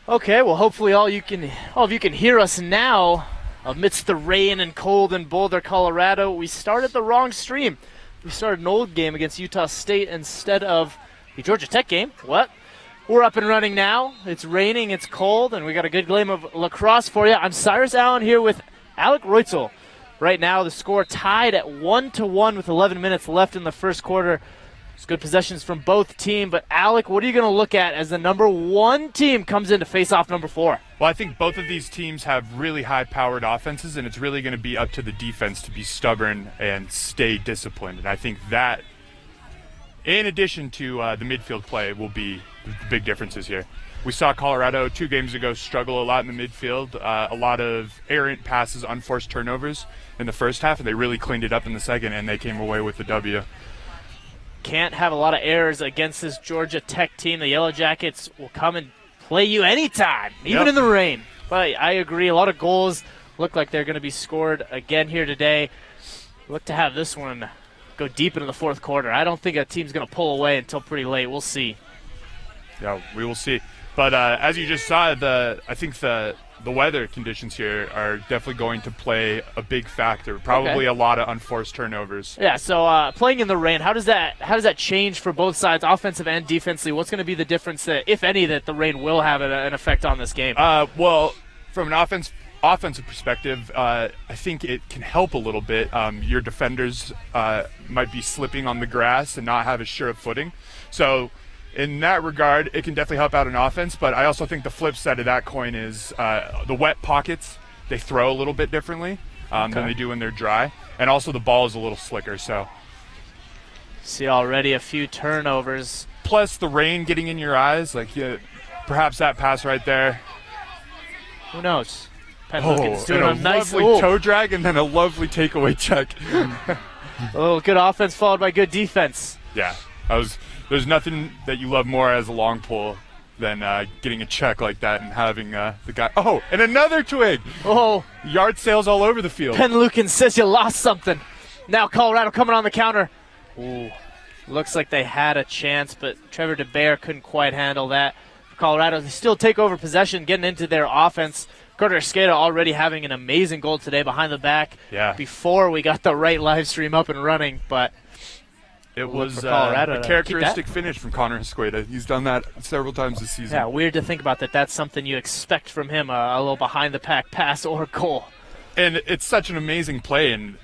Okay, well, hopefully all of you can hear us now amidst the rain and cold in Boulder, Colorado. We started the wrong stream. We started an old game against Utah State instead of the Georgia Tech game. What? We're up and running now. It's raining, it's cold, and we got a good game of lacrosse for you. I'm Cyrus Allen here with Alec Reutzel. Right now, the score tied at 1-1 with 11 minutes left in the first quarter. It's good possessions from both teams, but Alec, what are you going to look at as the number one team comes in to face off number 4? Well, I think both of these teams have really high-powered offenses, and it's really going to be up to the defense to be stubborn and stay disciplined. And I think that, in addition to the midfield play, will be the big differences here. We saw Colorado 2 games ago struggle a lot in the midfield, a lot of errant passes, unforced turnovers in the first half, and they really cleaned it up in the second, and they came away with the W. Can't have a lot of errors against this Georgia Tech team. The Yellow Jackets will come and play you anytime, even in the rain. But I agree, a lot of goals look like they're going to be scored again here today. Look to have this one go deep into the fourth quarter. I don't think a team's going to pull away until pretty late. We'll see. Yeah, we will see. But as you just saw, I think the weather conditions here are definitely going to play a big factor. Probably a lot of unforced turnovers. Yeah. So playing in the rain, how does that change for both sides, offensive and defensively? What's going to be the difference, that, if any, that the rain will have an effect on this game? Well, from an offensive perspective, I think it can help a little bit. Your defenders might be slipping on the grass and not have as sure of footing. So in that regard, it can definitely help out an offense, but I also think the flip side of that coin is the wet pockets, they throw a little bit differently than they do when they're dry, and also the ball is a little slicker. So see already a few turnovers. Plus the rain getting in your eyes, perhaps that pass right there. Who knows? Penn Lucan's doing a nice lovely toe drag and then a lovely takeaway check. A little good offense followed by good defense. Yeah, there's nothing that you love more as a long pull than getting a check like that and having the guy. Oh, and another twig. Oh, yard sales all over the field. Penn Lucan says you lost something. Now Colorado coming on the counter. Ooh, looks like they had a chance, but Trevor DeBear couldn't quite handle that. Colorado, they still take over possession, getting into their offense. Carter Esqueda already having an amazing goal today behind the back. Yeah. Before we got the right live stream up and running, but it was a characteristic finish from Connor Esqueda. He's done that several times this season. Yeah, weird to think about that. That's something you expect from him, a little behind-the-pack pass or goal. And it's such an amazing play, and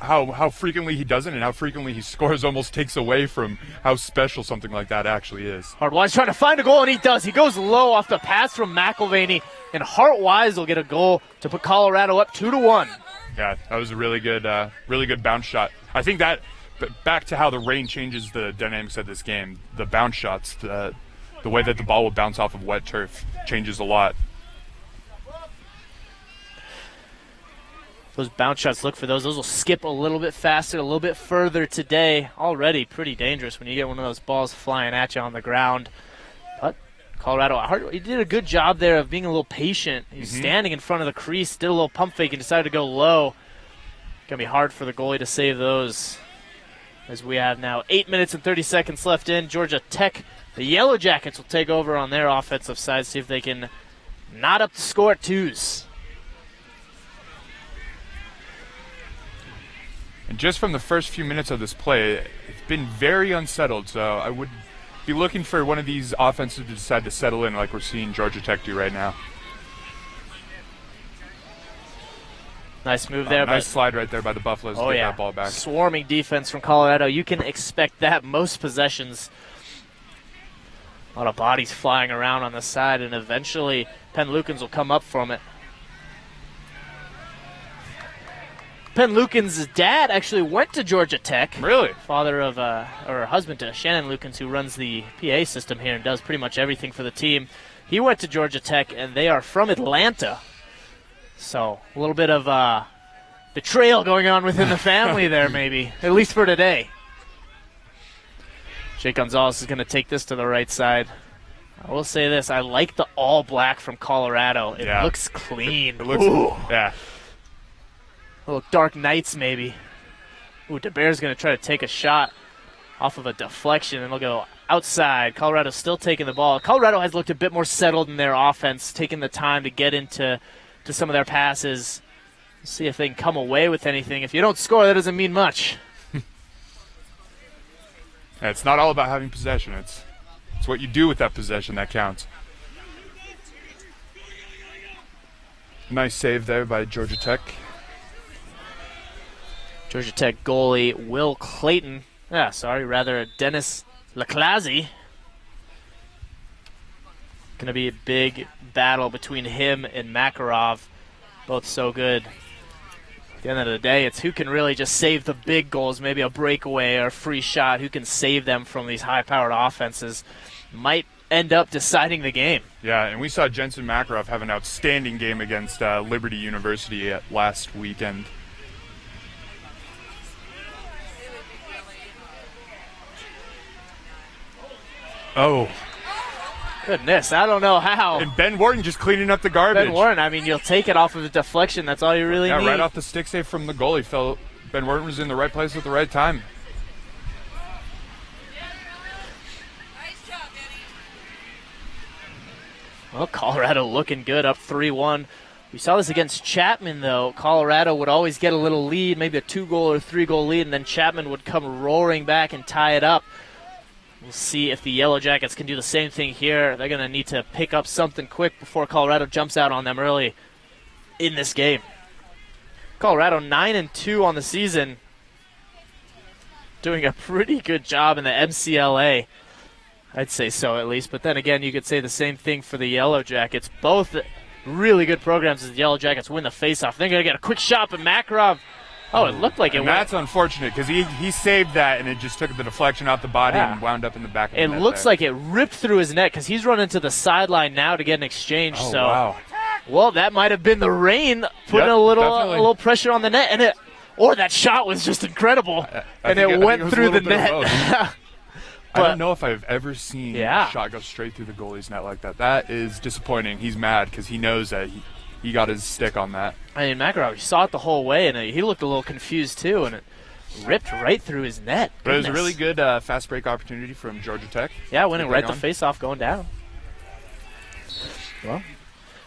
how frequently he does it and how frequently he scores almost takes away from how special something like that actually is. Hartwise trying to find a goal, and he does. He goes low off the pass from McElvaney, and Hartwise will get a goal to put Colorado up 2-1. Yeah, that was a really good bounce shot. I think that, but back to how the rain changes the dynamics of this game, the bounce shots, the way that the ball will bounce off of wet turf changes a lot. Those bounce shots, look for those. Those will skip a little bit faster, a little bit further today. Already pretty dangerous when you get one of those balls flying at you on the ground. But Colorado, he did a good job there of being a little patient. He's standing in front of the crease, did a little pump fake, and decided to go low. Going to be hard for the goalie to save those. As we have now 8 minutes and 30 seconds left in. Georgia Tech, the Yellow Jackets will take over on their offensive side, see if they can knot up the score at 2s. And just from the first few minutes of this play, it's been very unsettled, so I would be looking for one of these offenses to decide to settle in like we're seeing Georgia Tech do right now. Nice move there. Nice slide right there by the Buffaloes to get that ball back. Swarming defense from Colorado. You can expect that most possessions. A lot of bodies flying around on the side, and eventually Penn Lucans will come up from it. Penn Lucan's dad actually went to Georgia Tech. Really? Father of, or husband to Shannon Lucans, who runs the PA system here and does pretty much everything for the team. He went to Georgia Tech, and they are from Atlanta. So a little bit of betrayal going on within the family there, maybe, at least for today. Jake Gonzalez is going to take this to the right side. I will say this. I like the all-black from Colorado. It looks clean. It looks, little Dark Knights, maybe. Ooh, DeBear's going to try to take a shot off of a deflection, and it'll go outside. Colorado's still taking the ball. Colorado has looked a bit more settled in their offense, taking the time to get into some of their passes. See if they can come away with anything. If you don't score, that doesn't mean much. It's not all about having possession. It's what you do with that possession that counts. Nice save there by Georgia Tech. Georgia Tech goalie Will Clayton. Dennis Lacrosse. Going to be a big battle between him and Makarov. Both so good. At the end of the day, it's who can really just save the big goals, maybe a breakaway or a free shot, who can save them from these high-powered offenses. Might end up deciding the game. Yeah, and we saw Jensen Makarov have an outstanding game against Liberty University last weekend. Oh. Goodness, I don't know how. And Ben Wharton just cleaning up the garbage. Ben Wharton, I mean, you'll take it off of a deflection. That's all you really need. Yeah, right off the stick save from the goalie. Ben Wharton was in the right place at the right time. Well, Colorado looking good, up 3-1. We saw this against Chapman, though. Colorado would always get a little lead, maybe a 2-goal or 3-goal lead, and then Chapman would come roaring back and tie it up. We'll see if the Yellow Jackets can do the same thing here. They're going to need to pick up something quick before Colorado jumps out on them early in this game. Colorado 9-2 on the season, doing a pretty good job in the MCLA. I'd say so, at least. But then again, you could say the same thing for the Yellow Jackets. Both really good programs as the Yellow Jackets win the faceoff. They're going to get a quick shot, but Makarov. Oh, it looked like it went. That's unfortunate because he saved that, and it just took the deflection off the body and wound up in the back of the net. It looks there. like it ripped through his net because he's running to the sideline now to get an exchange. Oh, so, wow. Well, that might have been the rain putting a little pressure on the net, or that shot was just incredible, and it went through the net. I don't know if I've ever seen a shot go straight through the goalie's net like that. That is disappointing. He's mad because he knows that he got his stick on that. I mean, Makarov, he saw it the whole way, and he looked a little confused too, and it ripped right through his net. But it was a really good fast break opportunity from Georgia Tech. Yeah, winning right the face-off going down. Well,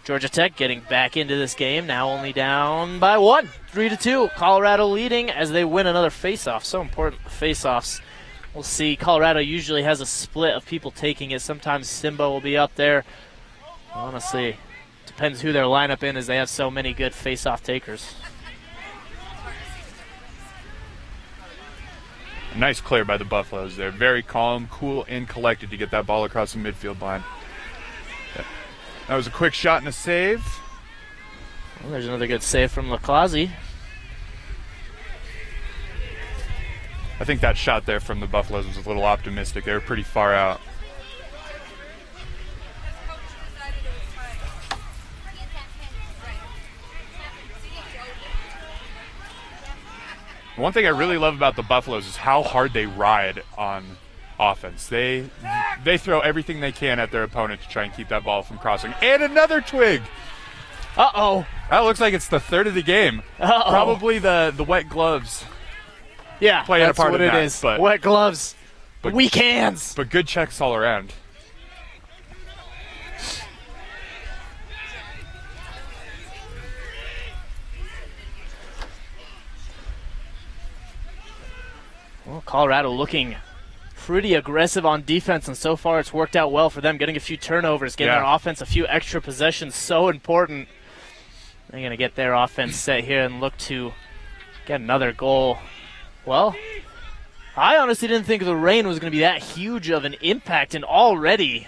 Georgia Tech getting back into this game, now only down by 1, 3-2. Colorado leading as they win another face-off. So important, the face-offs. We'll see. Colorado usually has a split of people taking it. Sometimes Simba will be up there. Honestly, depends who their lineup in, as they have so many good face-off takers. A nice clear by the Buffaloes there. Very calm, cool, and collected to get that ball across the midfield line. That was a quick shot and a save. Well, there's another good save from Lacrosse. I think that shot there from the Buffaloes was a little optimistic. They were pretty far out. One thing I really love about the Buffaloes is how hard they ride on offense. They throw everything they can at their opponent to try and keep that ball from crossing. And another twig. Uh-oh. That looks like it's the third of the game. Uh-oh. Probably the wet gloves. Yeah, playing that's a part what of it that, is. but- Wet gloves, weak hands. But good checks all around. Well, Colorado looking pretty aggressive on defense, and so far it's worked out well for them, getting a few turnovers, getting their offense a few extra possessions, so important. They're going to get their offense set here and look to get another goal. Well, I honestly didn't think the rain was going to be that huge of an impact, and already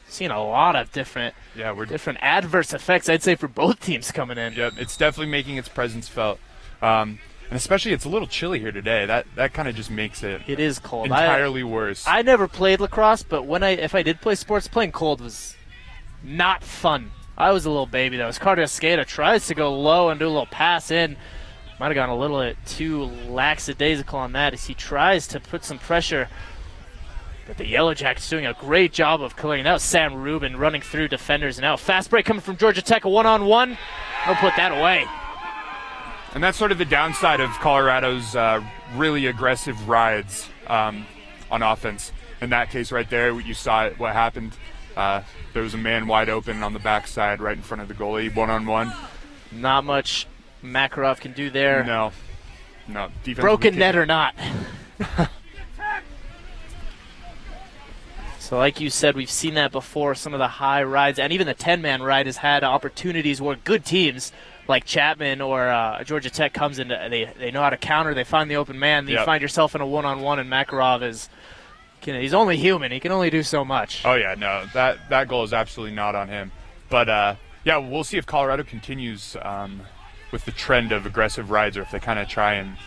seen a lot of different adverse effects, I'd say, for both teams coming in. Yep, it's definitely making its presence felt. And especially it's a little chilly here today. That kind of just makes it is cold. Entirely worse. I never played lacrosse, but if I did play sports, playing cold was not fun. I was a little baby though. As Cardiascada tries to go low and do a little pass in. Might have gone a little bit too lackadaisical on that as he tries to put some pressure. But the Yellow Jackets doing a great job of clearing. That was Sam Rubin running through defenders. And now a fast break coming from Georgia Tech, a one-on-one. They'll put that away. And that's sort of the downside of Colorado's really aggressive rides. on offense. In that case right there, you saw it, what happened. There was a man wide open on the backside right in front of the goalie, one-on-one. Not much Makarov can do there. No. Defense Broken net or not. So like you said, we've seen that before. Some of the high rides and even the 10-man ride has had opportunities where good teams like Chapman or Georgia Tech comes in, they know how to counter, they find the open man, then you find yourself in a one-on-one, and Makarov he's only human. He can only do so much. Oh, yeah, no, that goal is absolutely not on him. But, yeah, we'll see if Colorado continues with the trend of aggressive rides or if they kind of try and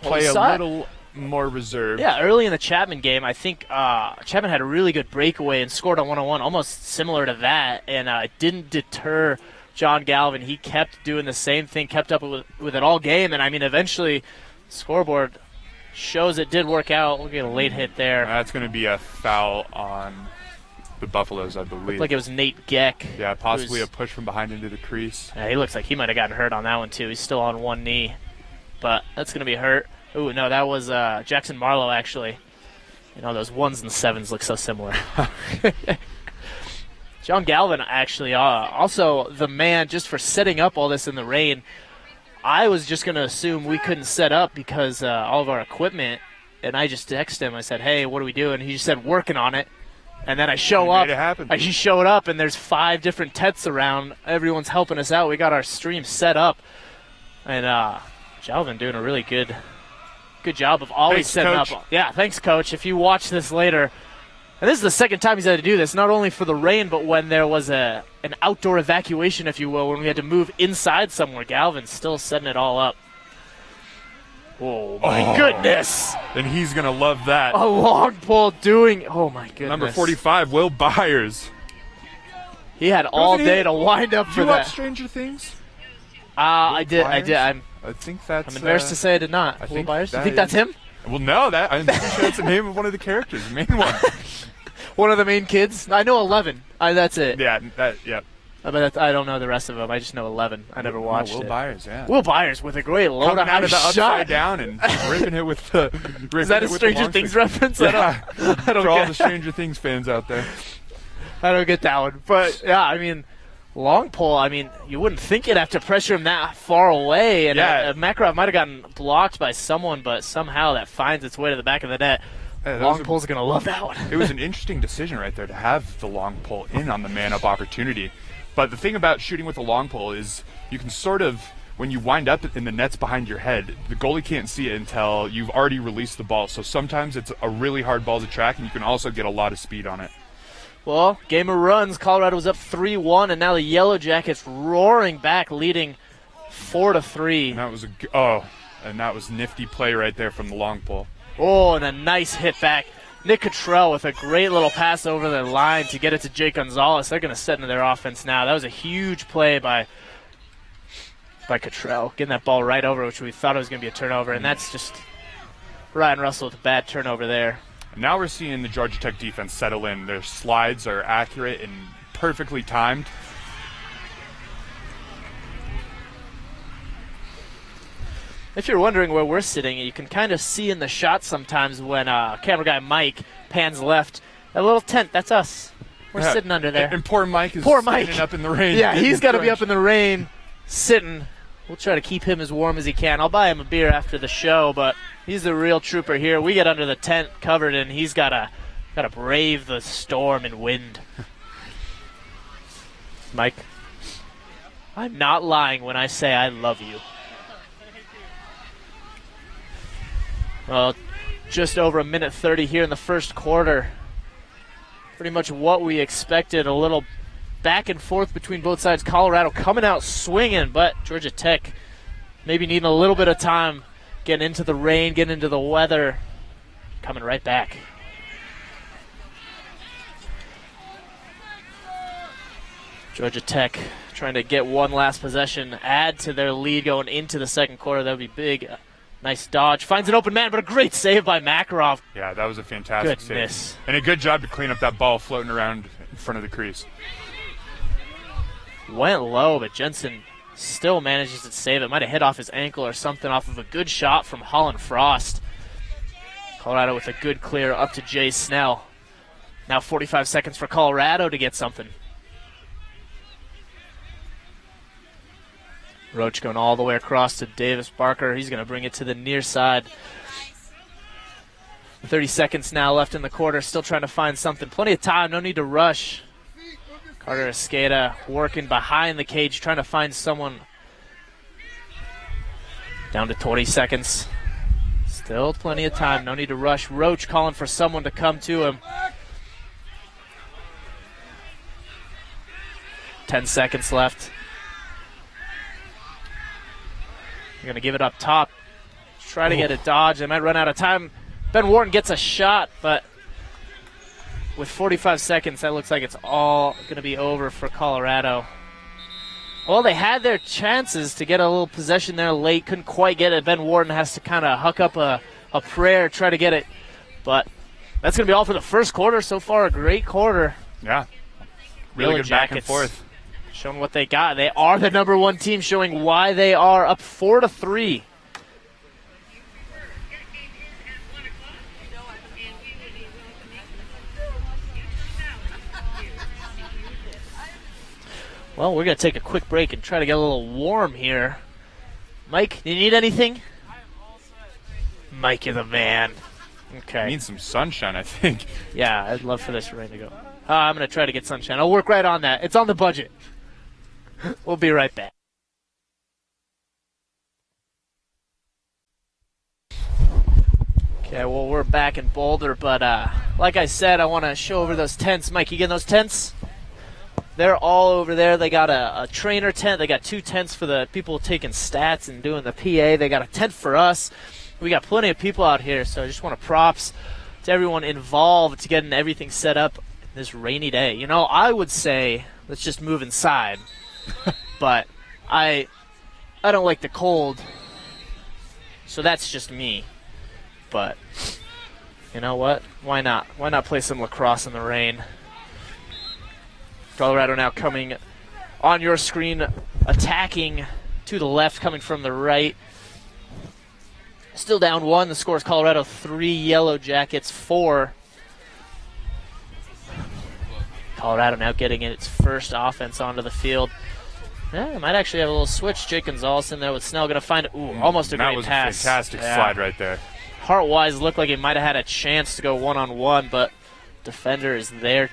play a little more reserved. Yeah, early in the Chapman game, I think Chapman had a really good breakaway and scored on one-on-one, almost similar to that, and it didn't deter John Galvin. He kept doing the same thing, kept up with it all game, and, I mean, eventually scoreboard shows it did work out. We'll get a late hit there. That's going to be a foul on the Buffaloes, I believe. Looked like it was Nate Geck. Yeah, possibly a push from behind into the crease. Yeah, he looks like he might have gotten hurt on that one, too. He's still on one knee, but that's going to be hurt. Ooh, no, that was Jackson Marlowe, actually. You know, those 1s and 7s look so similar. John Galvin, actually, also the man just for setting up all this in the rain. I was just going to assume we couldn't set up because all of our equipment, and I just texted him. I said, hey, what do we do? And he just said, working on it. And then I show up. Made it happen. I just showed up, and there's 5 different tets around. Everyone's helping us out. We got our stream set up. And Galvin doing a really good job of always setting up. Yeah, thanks, Coach. If you watch this later, and this is the second time he's had to do this, not only for the rain, but when there was an outdoor evacuation, if you will, when we had to move inside somewhere. Galvin's still setting it all up. Oh, my goodness. And he's going to love that. A long pull doing, oh, my goodness. Number 45, Will Byers. He had all day to wind up for that. Did you watch Stranger Things? I did. I think that's... I'm embarrassed to say I did not. Will Byers? You think that's him? Well, no, I'm pretty sure that's the name of one of the characters, the main one. One of the main kids? I know 11. That's it. Yeah, But I don't know the rest of them. I just know 11. I never watched Will it. Byers, yeah. Will Byers with a great load coming out of the shot. upside down and ripping it with the... Is that a Stranger Things reference? Yeah. I don't For all the Stranger Things fans out there. I don't get that one. But, yeah, I mean... Long pull, I mean, you wouldn't think you'd have to pressure him that far away. And Makarov might have gotten blocked by someone, but somehow that finds its way to the back of the net. Long pull's going to love that one. It was an interesting decision right there to have the long pull in on the man-up opportunity. But the thing about shooting with a long pull is you can sort of, when you wind up in the nets behind your head, the goalie can't see it until you've already released the ball. So sometimes it's a really hard ball to track, and you can also get a lot of speed on it. Well, game of runs. Colorado was up 3-1, and now the Yellow Jackets roaring back, leading 4-3. And that was nifty play right there from the long pull. Oh, and a nice hit back. Nick Cottrell with a great little pass over the line to get it to Jake Gonzalez. They're going to set into their offense now. That was a huge play by Cottrell, getting that ball right over, which we thought it was going to be a turnover, and that's just Ryan Russell with a bad turnover there. Now we're seeing the Georgia Tech defense settle in. Their slides are accurate and perfectly timed. If you're wondering where we're sitting, you can kind of see in the shot sometimes when camera guy Mike pans left. That little tent, that's us. We're sitting under there. And poor Mike is standing up in the rain. Yeah, he's got to be up in the rain, sitting. We'll try to keep him as warm as he can. I'll buy him a beer after the show, but he's the real trooper here. We get under the tent covered, and he's got to brave the storm and wind. Mike, I'm not lying when I say I love you. Well, just over a minute 30 here in the first quarter. Pretty much what we expected, a little back and forth between both sides. Colorado coming out swinging, but Georgia Tech maybe needing a little bit of time getting into the rain, getting into the weather, coming right back. Georgia Tech trying to get one last possession, add to their lead going into the second quarter. That would be big. Nice dodge. Finds an open man, but a great save by Makarov. Yeah, that was a fantastic Goodness. save. And a good job to clean up that ball floating around in front of the crease. Went low, but Jensen still manages to save it. Might have hit off his ankle or something off of a good shot from Holland Frost. Colorado with a good clear up to Jay Snell. Now 45 seconds for Colorado to get something. Roach going all the way across to Davis Barker. He's going to bring it to the near side. 30 seconds now left in the quarter. Still trying to find something. Plenty of time. No need to rush. Carter Escada working behind the cage, trying to find someone. Down to 20 seconds. Still plenty of time. No need to rush. Roach calling for someone to come to him. 10 seconds left. You're going to give it up top. Try to get a dodge. They might run out of time. Ben Wharton gets a shot, but with 45 seconds, that looks like it's all going to be over for Colorado. Well, they had their chances to get a little possession there late. Couldn't quite get it. Ben Wharton has to kind of huck up a prayer, try to get it. But that's going to be all for the first quarter. So far, a great quarter. Yeah. Really good back and forth. Showing what they got. They are the number one team, showing why they are up 4-3. Well, we're going to take a quick break and try to get a little warm here. Mike, do you need anything? Mike, you're the man. Okay. Need some sunshine, I think. Yeah, I'd love for this rain to go. I'm going to try to get sunshine. I'll work right on that. It's on the budget. We'll be right back. Okay, well, we're back in Boulder, but like I said, I want to show over those tents. Mike, you getting those tents? They're all over there. They got a trainer tent. They got 2 tents for the people taking stats and doing the PA. They got a tent for us. We got plenty of people out here, so I just want to props to everyone involved to getting everything set up this rainy day. You know, I would say let's just move inside, but I don't like the cold, so that's just me. But you know what? Why not? Why not play some lacrosse in the rain? Colorado now coming on your screen, attacking to the left, coming from the right. Still down 1. The score is Colorado 3, Yellow Jackets 4. Colorado now getting its first offense onto the field. Yeah, might actually have a little switch. Jake Gonzalez in there with Snell going to find almost a great pass. That was a fantastic slide right there. Heart-wise, looked like he might have had a chance to go one-on-one, but defender is there.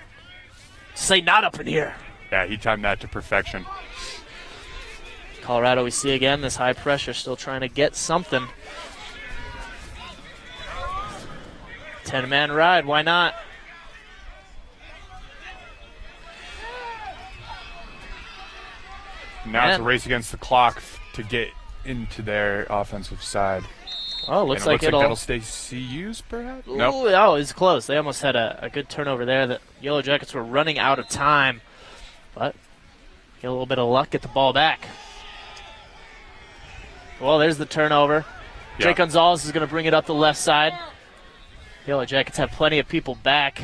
Say not up in here. Yeah, he timed that to perfection. Colorado, we see again this high pressure, still trying to get something. 10-man ride, why not? Now it's a race against the clock to get into their offensive side. Oh, looks like that'll stay CU's, perhaps? Ooh, Nope. Oh, it's close. They almost had a good turnover there. The Yellow Jackets were running out of time, but get a little bit of luck, get the ball back. Well, there's the turnover. Yeah. Jake Gonzalez is going to bring it up the left side. Yellow Jackets have plenty of people back.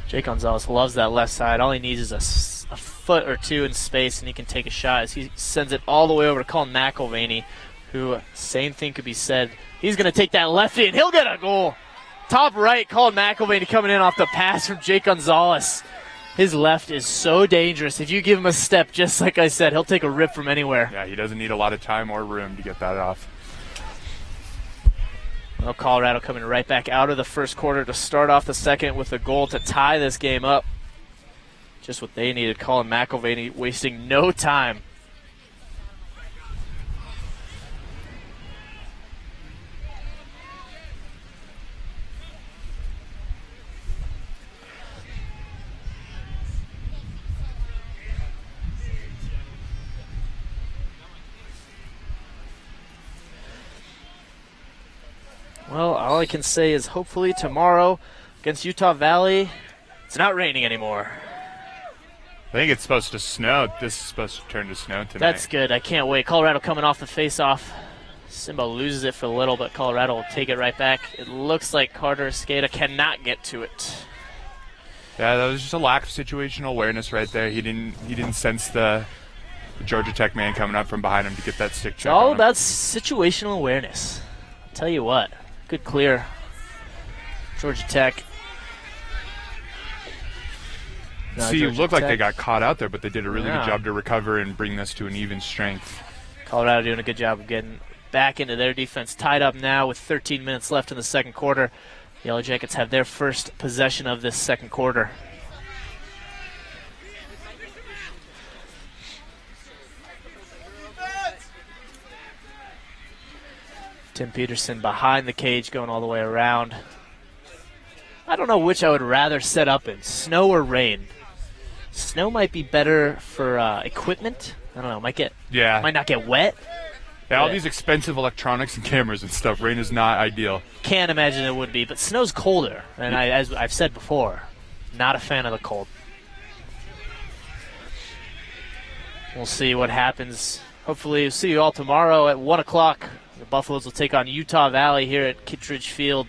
Jake Gonzalez loves that left side. All he needs is a foot or two in space, and he can take a shot as he sends it all the way over to Colin McElvaney, who, same thing could be said. He's going to take that lefty, and he'll get a goal. Top right, Colin McElvaney coming in off the pass from Jake Gonzalez. His left is so dangerous. If you give him a step, just like I said, he'll take a rip from anywhere. Yeah, he doesn't need a lot of time or room to get that off. Well, Colorado coming right back out of the first quarter to start off the second with a goal to tie this game up. Just what they needed. Colin McElvaney wasting no time. Well, all I can say is hopefully tomorrow against Utah Valley, it's not raining anymore. I think it's supposed to snow. This is supposed to turn to snow tonight. That's good. I can't wait. Colorado coming off the face-off. Simba loses it for a little, but Colorado will take it right back. It looks like Carter Escada cannot get to it. Yeah, that was just a lack of situational awareness right there. He didn't sense the the Georgia Tech man coming up from behind him to get that stick check. It's all on him. about situational awareness. I'll tell you what, good clear. Georgia Tech. No, See, it Georgia looked like Tech. they got caught out there, but they did a really Yeah. good job to recover and bring this to an even strength. Colorado doing a good job of getting back into their defense. Tied up now with 13 minutes left in the second quarter. Yellow Jackets have their first possession of this second quarter. Tim Peterson behind the cage going all the way around. I don't know which I would rather set up in, snow or rain. Snow might be better for equipment. I don't know, might not get wet. Yeah, all these expensive electronics and cameras and stuff, rain is not ideal. Can't imagine it would be, but snow's colder. And as I've said before, not a fan of the cold. We'll see what happens. Hopefully we'll see you all tomorrow at 1 o'clock. The Buffaloes will take on Utah Valley here at Kittredge Field.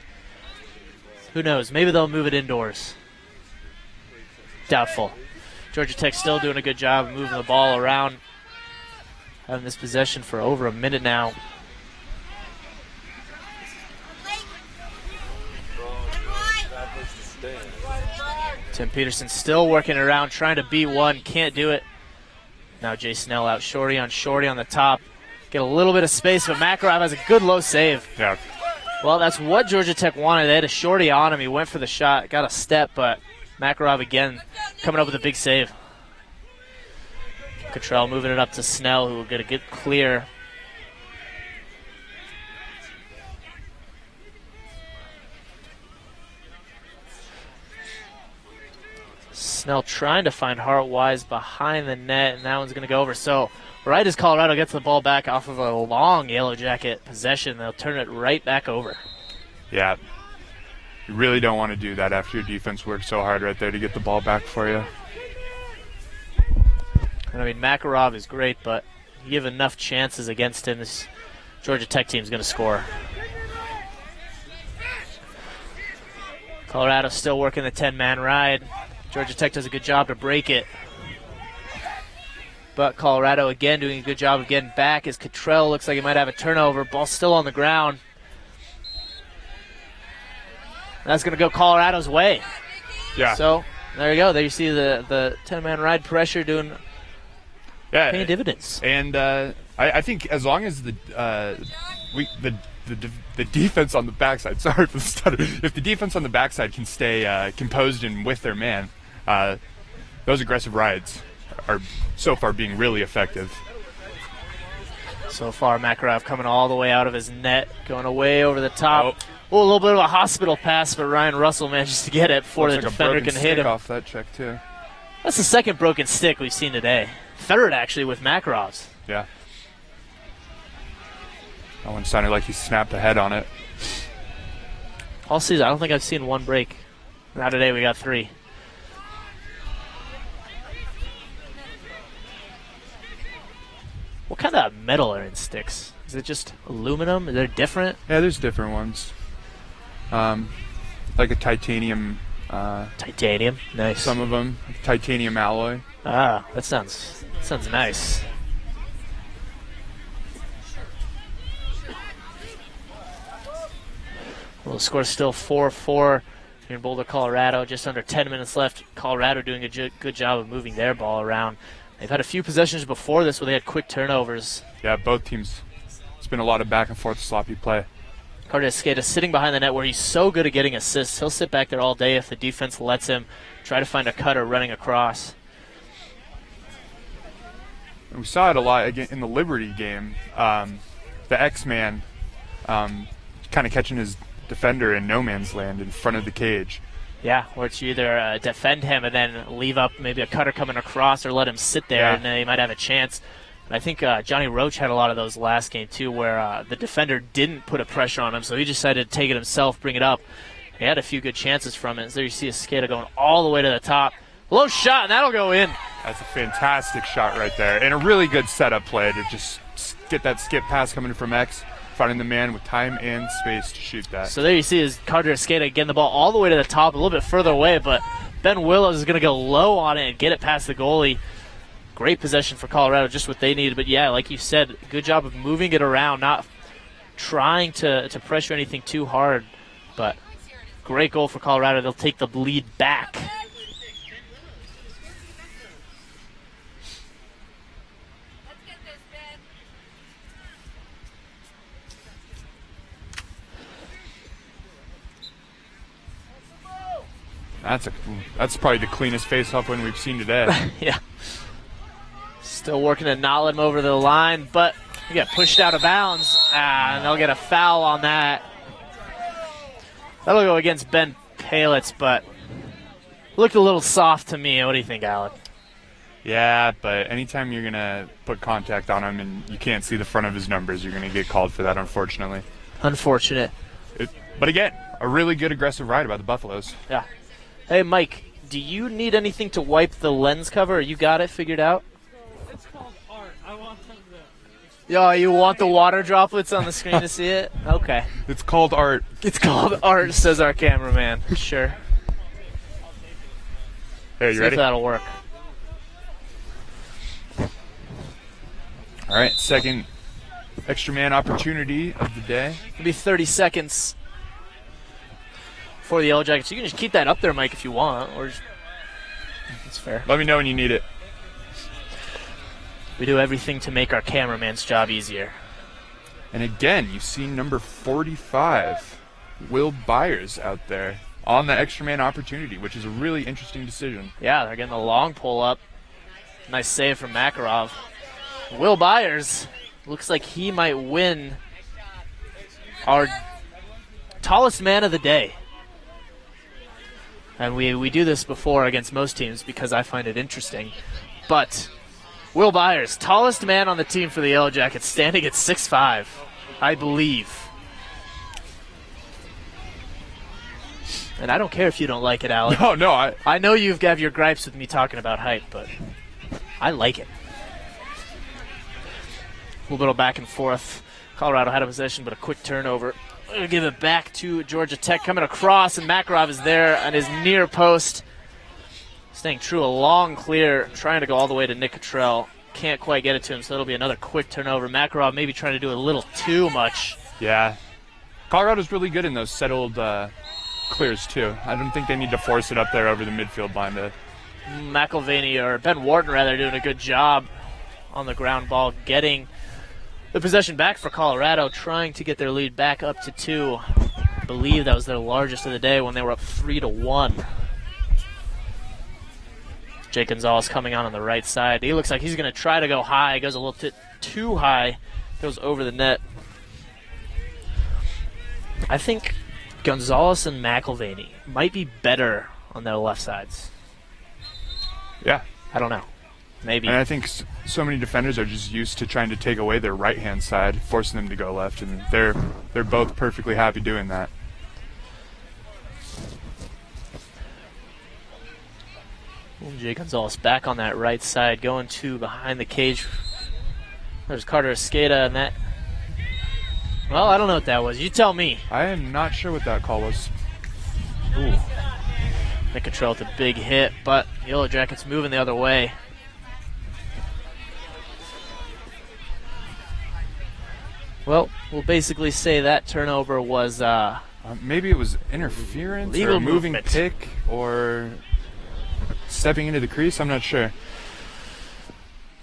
Who knows? Maybe they'll move it indoors. Doubtful. Georgia Tech still doing a good job of moving the ball around. Having this possession for over a minute now. Tim Peterson still working around, trying to beat one. Can't do it. Now Jay Snell out shorty on the top. Get a little bit of space, but Makarov has a good low save. Yeah. Well, that's what Georgia Tech wanted. They had a shorty on him. He went for the shot, got a step, but Makarov again coming up with a big save. Cottrell moving it up to Snell, who will get a good clear. Snell trying to find Hartwise behind the net, and that one's going to go over. So right as Colorado gets the ball back off of a long Yellow Jacket possession, they'll turn it right back over. Yeah. You really don't want to do that after your defense worked so hard right there to get the ball back for you. And I mean, Makarov is great, but you give enough chances against him, this Georgia Tech team is going to score. Colorado still working the 10-man ride. Georgia Tech does a good job to break it. But Colorado again doing a good job of getting back as Cottrell looks like he might have a turnover. Ball still on the ground. That's going to go Colorado's way. Yeah. So there you go. There you see the 10-man ride pressure paying dividends. And I think as long as the defense on the backside, sorry for the stutter, if the defense on the backside can stay composed and with their man, those aggressive rides are so far being really effective. So far, Makarov coming all the way out of his net, going away over the top. Oh, a little bit of a hospital pass, but Ryan Russell manages to get it before the defender can hit him. Off that check too. That's the second broken stick we've seen today. Third, actually, with Makarov's. Yeah. That one sounded like he snapped a head on it. All season, I don't think I've seen one break. Now today we got 3. What kind of metal are in sticks? Is it just aluminum? Is there different? Yeah, there's different ones. Like a titanium. Titanium, nice. Some of them, titanium alloy. Ah, that sounds nice. Well, the score's still 4-4 here in Boulder, Colorado. Just under 10 minutes left. Colorado doing a good job of moving their ball around. They've had a few possessions before this where they had quick turnovers. Yeah, both teams. It's been a lot of back and forth sloppy play. Carter Escada sitting behind the net where he's so good at getting assists. He'll sit back there all day if the defense lets him try to find a cutter running across. And we saw it a lot again in the Liberty game. The X-Man kind of catching his defender in no man's land in front of the cage. Yeah, or it's you either defend him and then leave up maybe a cutter coming across or let him sit there and then he might have a chance. And I think Johnny Roach had a lot of those last game too where the defender didn't put a pressure on him, so he decided to take it himself, bring it up. He had a few good chances from it. So there you see Escada going all the way to the top. Low shot, and that'll go in. That's a fantastic shot right there. And a really good setup play to just get that skip pass coming from X, finding the man with time and space to shoot that. So there you see is Carter Escada getting the ball all the way to the top, a little bit further away, but Ben Willows is going to go low on it and get it past the goalie. Great possession for Colorado, just what they needed. But, yeah, like you said, good job of moving it around, not trying to pressure anything too hard. But great goal for Colorado. They'll take the lead back. That's probably the cleanest face-off win we've seen today. Yeah. Still working to nod him over the line, but he got pushed out of bounds, and they'll get a foul on that. That'll go against Ben Palitz, but looked a little soft to me. What do you think, Alec? Yeah, but anytime you're going to put contact on him and you can't see the front of his numbers, you're going to get called for that, unfortunately. Unfortunate. But again, a really good aggressive ride by the Buffaloes. Yeah. Hey, Mike, do you need anything to wipe the lens cover, or you got it figured out? It's called art. I want them to... Yo, you want the water droplets on the screen to see it? Okay. It's called art. It's called art, says our cameraman. Sure. Hey, you See ready? if that'll work. All right, second extra man opportunity of the day. It'll be 30 seconds for the Yellow Jackets. You can just keep that up there, Mike, if you want. Or just, that's fair. Let me know when you need it. We do everything to make our cameraman's job easier. And again, you've seen number 45, Will Byers, out there on the extra man opportunity, which is a really interesting decision. Yeah, they're getting the long pull up. Nice save from Makarov. Will Byers looks like he might win our tallest man of the day. And we do this before against most teams because I find it interesting. But Will Byers, tallest man on the team for the Yellow Jackets, standing at 6'5", I believe. And I don't care if you don't like it, Alec. No, I know you have your gripes with me talking about height, but I like it. A little back and forth. Colorado had a possession, but a quick turnover. We'll give it back to Georgia Tech. Coming across, and Makarov is there on his near post. Staying true, a long clear, trying to go all the way to Nick Cottrell. Can't quite get it to him, so it'll be another quick turnover. Makarov maybe trying to do a little too much. Yeah. Colorado's really good in those settled clears, too. I don't think they need to force it up there over the midfield line. McElvaney, or Ben Wharton, rather, doing a good job on the ground ball, getting the possession back for Colorado, trying to get their lead back up to 2. I believe that was their largest of the day when they were up 3-1. Jake Gonzalez coming on the right side. He looks like he's going to try to go high. Goes a little bit too high. Goes over the net. I think Gonzalez and McElvaney might be better on their left sides. Yeah. I don't know. Maybe. And I think so many defenders are just used to trying to take away their right-hand side, forcing them to go left, and they're both perfectly happy doing that. Jake Gonzalez back on that right side, going to behind the cage. There's Carter Escada, and that... Well, I don't know what that was. You tell me. I am not sure what that call was. Ooh. Nick Cottrell with a big hit, but Yellow Jackets moving the other way. Well, we'll basically say that turnover was maybe it was interference legal or a moving movement. pick or stepping into the crease. I'm not sure.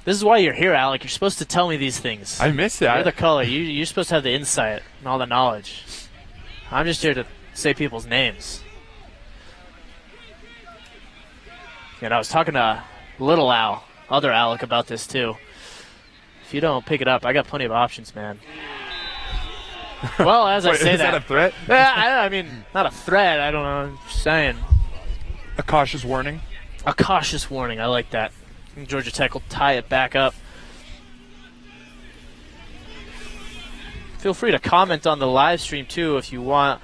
This is why you're here, Alec. You're supposed to tell me these things. I missed that. You're the color. You're supposed to have the insight and all the knowledge. I'm just here to say people's names. And I was talking to Little Al, other Alec, about this too. If you don't pick it up, I got plenty of options, man. Well, as I Wait, say is that a threat? I mean, not a threat. I don't know. I'm just saying. A cautious warning. A cautious warning. I like that. Georgia Tech will tie it back up. Feel free to comment on the live stream, too, if you want.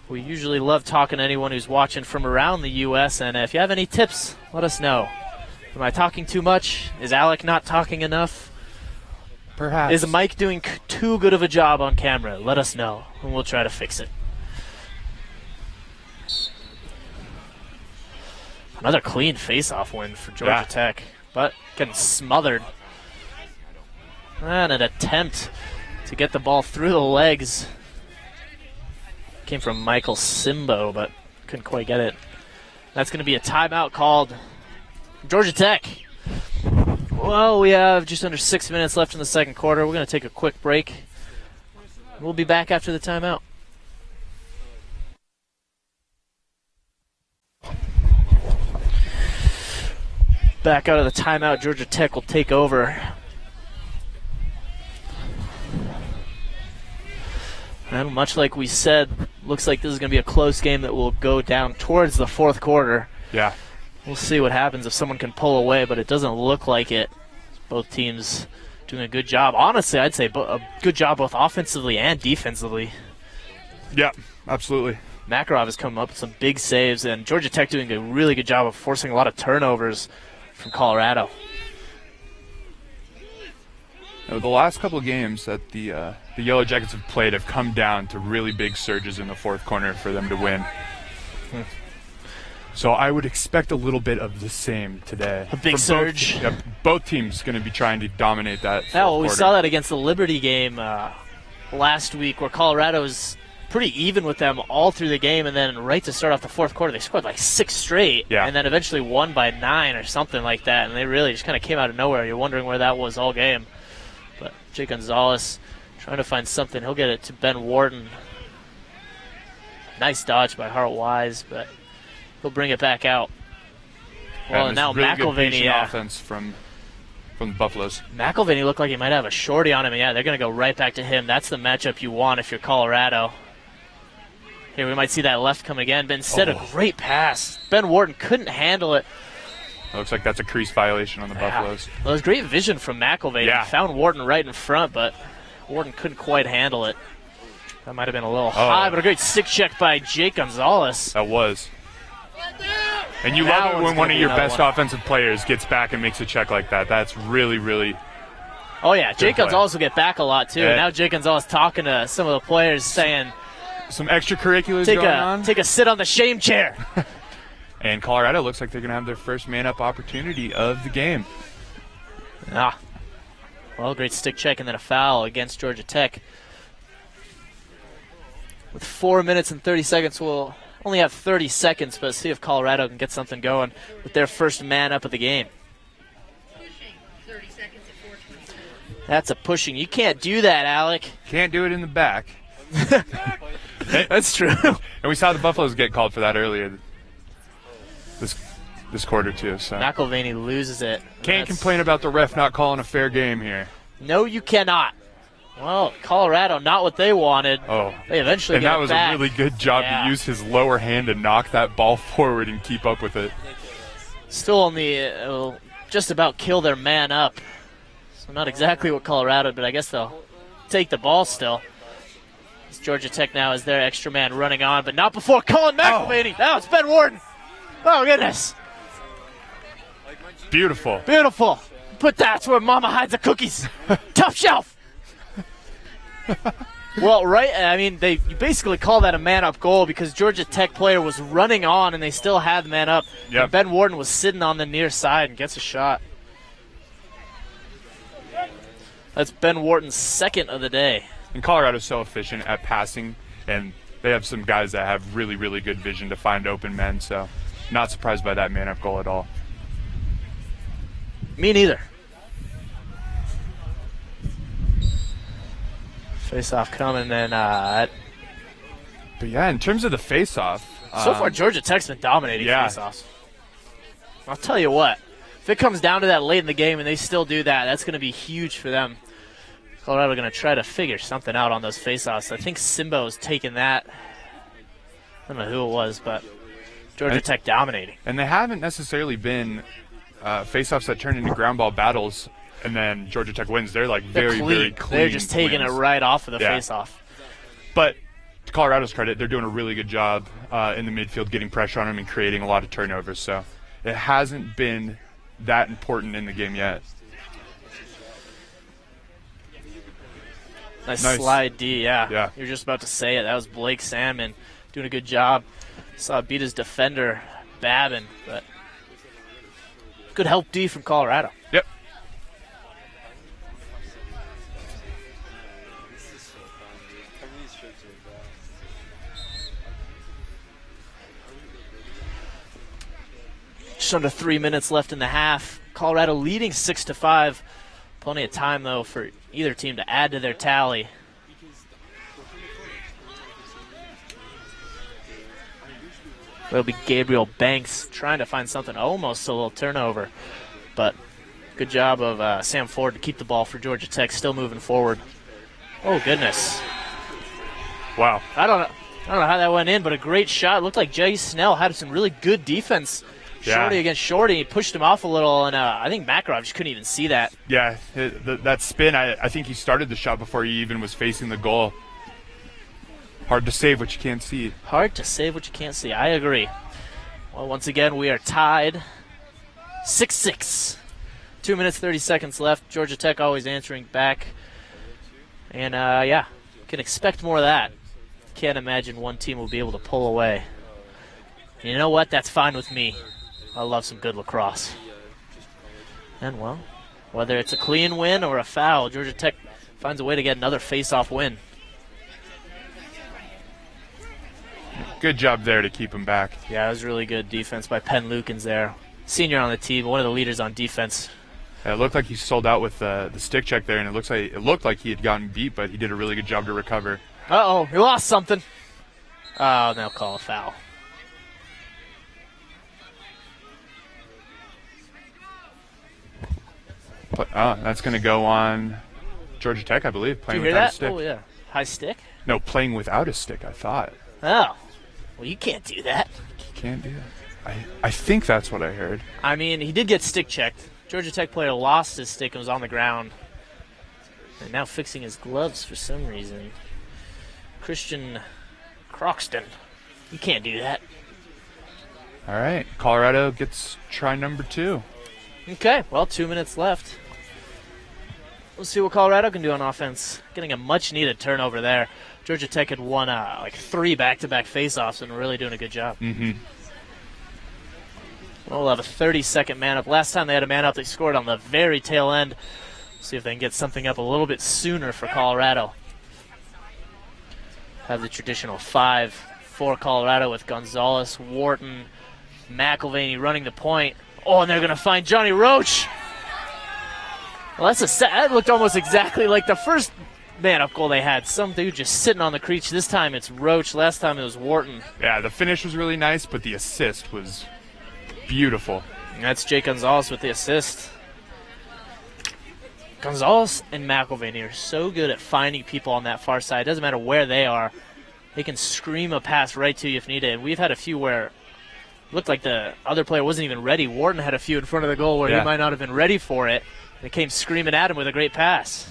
We usually love talking to anyone who's watching from around the U.S., and if you have any tips, let us know. Am I talking too much? Is Alec not talking enough? Perhaps. Is Mike doing too good of a job on camera? Let us know, and we'll try to fix it. Another clean face-off win for Georgia Tech. but getting smothered. And an attempt to get the ball through the legs. Came from Michael Simbo, but couldn't quite get it. That's going to be a timeout called Georgia Tech. Well, we have just under 6 minutes left in the second quarter. We're going to take a quick break. We'll be back after the timeout. Back out of the timeout, Georgia Tech will take over. And much like we said, looks like this is going to be a close game that will go down towards the fourth quarter. Yeah. We'll see what happens if someone can pull away, but it doesn't look like it. Both teams doing a good job. Honestly, I'd say a good job both offensively and defensively. Yeah, absolutely. Makarov has come up with some big saves, and Georgia Tech doing a really good job of forcing a lot of turnovers from Colorado. Now, the last couple of games that the Yellow Jackets have played have come down to really big surges in the fourth corner for them to win. So I would expect a little bit of the same today. A big surge. Both teams going to be trying to dominate that. Well, we saw that against the Liberty game last week, where Colorado was pretty even with them all through the game, and then right to start off the fourth quarter, they scored like 6 straight, and then eventually won by 9 or something like that, and they really just kind of came out of nowhere. You're wondering where that was all game. But Jake Gonzalez trying to find something. He'll get it to Ben Warden. Nice dodge by Hart Wise, but he'll bring it back out. Well, and now really McElvaney, offense from the Buffaloes. McElvaney looked like he might have a shorty on him. Yeah, they're going to go right back to him. That's the matchup you want if you're Colorado. Here we might see that left come again, but instead a great pass. Ben Warden couldn't handle it. It looks like that's a crease violation on the Buffaloes. Well, it was great vision from McElvaney. Yeah. He found Warden right in front, but Warden couldn't quite handle it. That might have been a little high, but a great stick check by Jake Gonzalez. That was. And you love it when one of your best offensive players gets back and makes a check like that. That's really, really. Oh, yeah. Jake Gonzalez will get back a lot, too. Yeah. Now Jake Gonzalez talking to some of the players saying, some extracurriculars going on. Take a sit on the shame chair. And Colorado looks like they're going to have their first man-up opportunity of the game. Well, great stick check and then a foul against Georgia Tech. With 4 minutes and 30 seconds, we'll only have 30 seconds, but see if Colorado can get something going with their first man-up of the game. That's a pushing. You can't do that, Alec. Can't do it in the back. That's true. And we saw the Buffaloes get called for that earlier this quarter, too. So McElvaney loses it. Can't complain about the ref not calling a fair game here. No, you cannot. Well, Colorado, not what they wanted. They eventually get it back. And that was a really good job to use his lower hand to knock that ball forward and keep up with it. Still only just about kill their man up. So not exactly what Colorado, but I guess they'll take the ball still. As Georgia Tech now is their extra man running on, but not before Colin McElvaney. Now it's Ben Warden. Oh, goodness. Beautiful. Beautiful. Put that where Mama hides the cookies. Top shelf. Well, right, I mean, you basically call that a man-up goal because Georgia Tech player was running on and they still had the man up. Yep. And Ben Warden was sitting on the near side and gets a shot. That's Ben Warden's second of the day. And Colorado's so efficient at passing, and they have some guys that have really, really good vision to find open men, so not surprised by that man-up goal at all. Me neither. Face-off coming, and but yeah, in terms of the face-off, so far Georgia Tech's been dominating face-offs. I'll tell you what, if it comes down to that late in the game and they still do that, that's going to be huge for them. Colorado going to try to figure something out on those face-offs. I think Simbo's taking that. I don't know who it was, but Georgia Tech dominating. And they haven't necessarily been face-offs that turn into ground ball battles and then Georgia Tech wins. They're like very clean. They're just taking wins. it right off of the face-off. But to Colorado's credit, they're doing a really good job in the midfield, getting pressure on them and creating a lot of turnovers. So it hasn't been that important in the game yet. Nice slide D, yeah. You're just about to say it. That was Blake Sandman doing a good job. Saw beat his defender, Babin, but Good help D from Colorado. Yep. Just under 3 minutes left in the half. Colorado leading 6-5. Plenty of time, though, for either team to add to their tally. It'll be Gabriel Banks trying to find something, almost a little turnover. But good job of Sam Ford to keep the ball for Georgia Tech, still moving forward. Oh, goodness. Wow. I don't know how that went in, but a great shot. It looked like Jay Snell had some really good defense. Shorty against Shorty. He pushed him off a little, and I think Makarov just couldn't even see that. Yeah, that spin, I think he started the shot before he even was facing the goal. Hard to save what you can't see. Hard to save what you can't see. I agree. Well, once again, we are tied 6-6. 2 minutes, 30 seconds left. Georgia Tech always answering back. And, yeah, can expect more of that. Can't imagine one team will be able to pull away. And you know what? That's fine with me. I love some good lacrosse. And, well, whether it's a clean win or a foul, Georgia Tech finds a way to get another face-off win. Good job there to keep him back. Yeah, it was really good defense by Penn Lukens there. Senior on the team, one of the leaders on defense. It looked like he sold out with the stick check there, and it looked like he had gotten beat, but he did a really good job to recover. Uh-oh, he lost something. Oh, they'll call a foul. But, that's going to go on Georgia Tech, I believe, playing Did you hear without that? a stick. Oh, yeah. High stick? No, playing without a stick, I thought. Oh. Well, you can't do that. You can't do that. I think that's what I heard. I mean, he did get stick checked. Georgia Tech player lost his stick and was on the ground. And now fixing his gloves for some reason. Christian Croxton. You can't do that. All right, Colorado gets try number 2. Okay, well, 2 minutes left. We'll see what Colorado can do on offense. Getting a much-needed turnover there. Georgia Tech had won like 3 back-to-back face-offs and really doing a good job. Mm-hmm. We'll have a 30-second man-up. Last time they had a man-up, they scored on the very tail end. See if they can get something up a little bit sooner for Colorado. Have the traditional 5 for Colorado with Gonzalez, Wharton, McElvaney running the point. Oh, and they're going to find Johnny Roach. Well, that looked almost exactly like the first man-up goal they had. Some dude just sitting on the crease. This time it's Roach. Last time it was Wharton. Yeah, the finish was really nice, but the assist was beautiful. And that's Jake Gonzalez with the assist. Gonzalez and McElvaney are so good at finding people on that far side. It doesn't matter where they are. They can scream a pass right to you if needed. And we've had a few where it looked like the other player wasn't even ready. Wharton had a few in front of the goal where he might not have been ready for it. They came screaming at him with a great pass.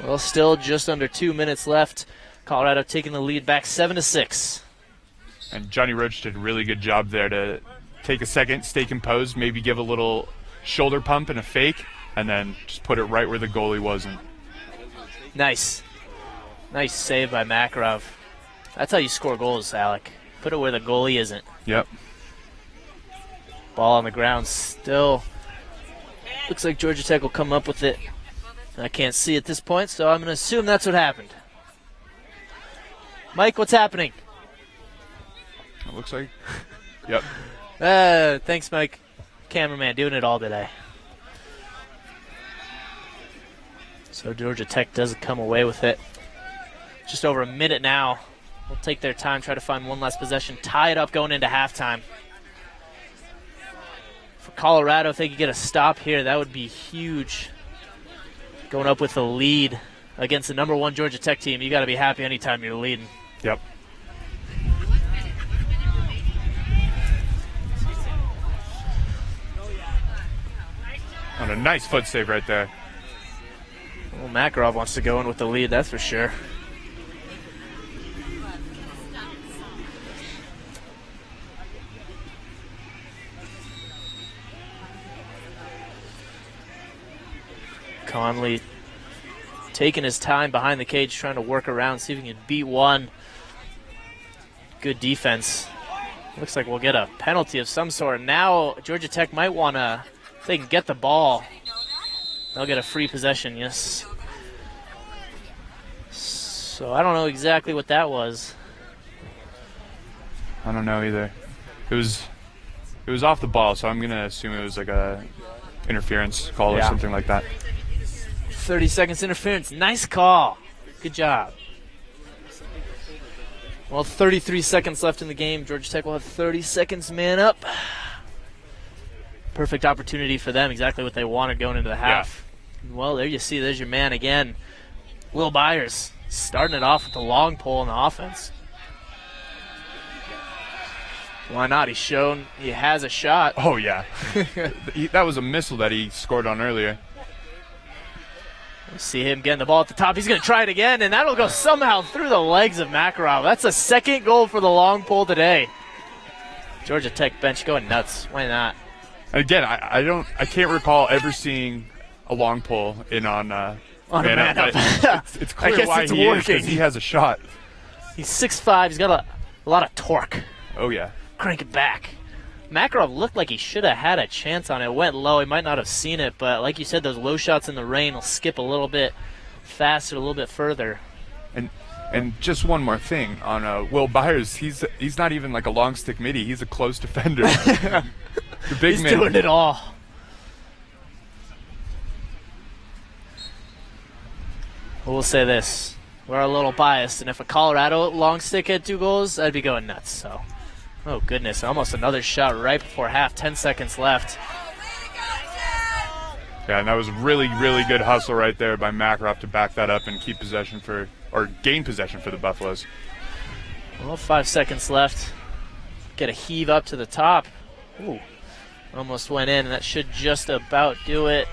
Well, still just under 2 minutes left. Colorado taking the lead back 7-6. And Johnny Roach did a really good job there to take a second, stay composed, maybe give a little shoulder pump and a fake, and then just put it right where the goalie wasn't. Nice. Nice save by Makarov. That's how you score goals, Alec. Put it where the goalie isn't. Yep. Ball on the ground still. Looks like Georgia Tech will come up with it. I can't see at this point, so I'm going to assume that's what happened. Mike, what's happening? It looks like. Yep. Thanks, Mike. Cameraman doing it all today. So Georgia Tech doesn't come away with it. Just over a minute now. We'll take their time, try to find one last possession, tie it up going into halftime. For Colorado, if they could get a stop here, that would be huge. Going up with the lead against the number 1 Georgia Tech team, you got to be happy anytime you're leading. Yep. On a nice foot save right there. Well, Makarov wants to go in with the lead, that's for sure. Conley taking his time behind the cage, trying to work around, see if he can beat one. Good defense. Looks like we'll get a penalty of some sort. Now Georgia Tech might want to, if they can get the ball, they'll get a free possession, yes. So I don't know exactly what that was. I don't know either. It was off the ball, so I'm going to assume it was like a interference call or something like that. 30 seconds interference. Nice call. Good job. Well, 33 seconds left in the game. Georgia Tech will have 30 seconds man up. Perfect opportunity for them. Exactly what they wanted going into the half. Yeah. Well, there you see. There's your man again. Will Byers starting it off with the long pole in the offense. Why not? He's shown he has a shot. Oh, yeah. That was a missile that he scored on earlier. We'll see him getting the ball at the top. He's going to try it again, and that'll go somehow through the legs of Makarov. That's a second goal for the long pole today. Georgia Tech bench going nuts. Why not? Again, I can't recall ever seeing a long pole in on a man up. It's clear why he is, because he has a shot. He's 6'5". He's got a lot of torque. Oh, yeah. Crank it back. Makarov looked like he should have had a chance on it. It went low. He might not have seen it, but like you said, those low shots in the rain will skip a little bit faster, a little bit further. And just one more thing on Will Byers. He's not even like a long stick midi. He's a close defender. The big He's man. doing it all. We'll say this. We're a little biased, and if a Colorado long stick had 2 goals, I'd be going nuts. So, oh goodness, almost another shot right before half, 10 seconds left. Yeah, and that was really, really good hustle right there by Makarov to back that up and keep possession gain possession for the Buffaloes. Well, 5 seconds left. Get a heave up to the top. Ooh, almost went in, and that should just about do it.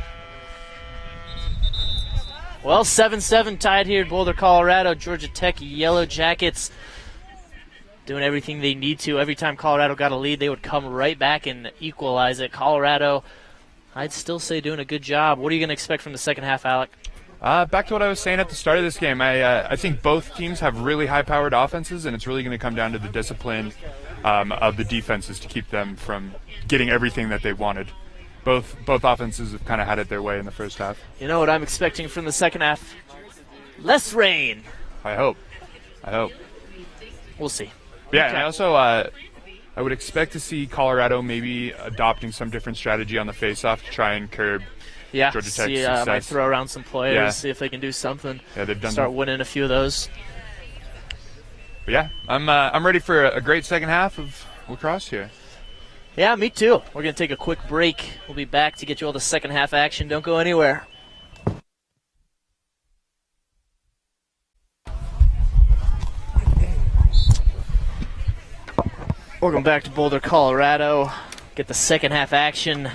Well, 7-7 tied here in Boulder, Colorado. Georgia Tech Yellow Jackets doing everything they need to. Every time Colorado got a lead, they would come right back and equalize it. Colorado, I'd still say doing a good job. What are you going to expect from the second half, Alec? Back to what I was saying at the start of this game. I think both teams have really high-powered offenses, and it's really going to come down to the discipline of the defenses to keep them from getting everything that they wanted. Both offenses have kind of had it their way in the first half. You know what I'm expecting from the second half? Less rain. I hope. We'll see. Yeah, Okay. and I also I would expect to see Colorado maybe adopting some different strategy on the face-off to try and curb Georgia Tech's success. Might throw around some players, see if they can do something. Yeah, they've done Start winning a few of those. But yeah, I'm ready for a great second half of lacrosse here. Yeah, me too. We're going to take a quick break. We'll be back to get you all the second half action. Don't go anywhere. Welcome back to Boulder, Colorado. Get the second half action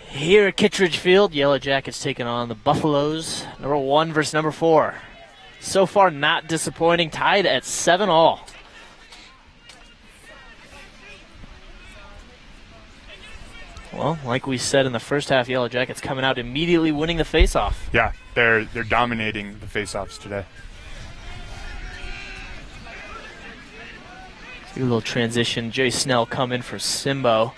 here at Kittredge Field. Yellow Jackets taking on the Buffaloes. Number 1 versus number 4. So far, not disappointing. Tied at 7-all. Well, like we said in the first half, Yellow Jackets coming out immediately winning the face-off. Yeah, they're dominating the face-offs today. Do a little transition. Jay Snell come in for Simbo.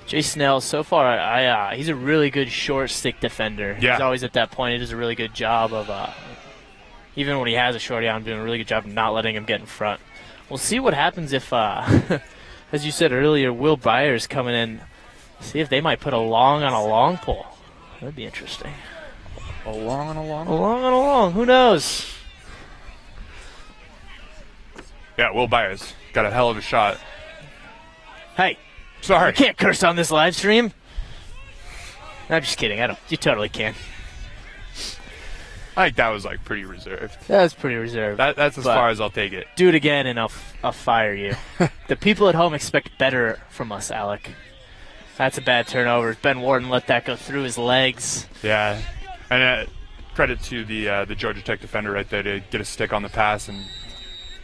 Jay Snell, so far, he's a really good short stick defender. Yeah. He's always at that point. He does a really good job of, even when he has a shorty on, doing a really good job of not letting him get in front. We'll see what happens if, as you said earlier, Will Byers coming in. See if they might put a long on a long pole. That'd be interesting. A long on a long? A long on a long. Who knows? Yeah, Will Byers got a hell of a shot. Hey. Sorry. You can't curse on this live stream. I'm just kidding. You totally can. I think that was like pretty reserved. That's pretty reserved. That's as far as I'll take it. Do it again and I'll fire you. The people at home expect better from us, Alec. That's a bad turnover. Ben Warden let that go through his legs. Yeah, and credit to the Georgia Tech defender right there to get a stick on the pass and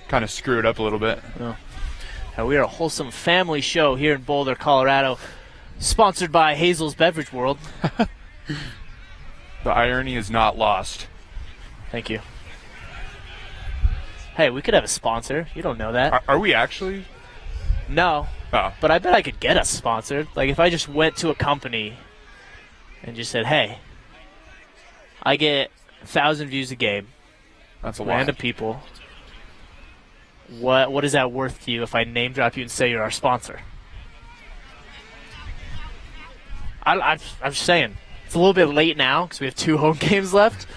kind of screw it up a little bit. Oh. We are a wholesome family show here in Boulder, Colorado, sponsored by Hazel's Beverage World. The irony is not lost. Thank you. Hey, we could have a sponsor. You don't know that. Are we actually? No. Oh. But I bet I could get us sponsored. Like, if I just went to a company and just said, hey, I get 1,000 views a game. That's a lot. Random people. What is that worth to you if I name drop you and say you're our sponsor? I'm just saying. It's a little bit late now because we have 2 home games left.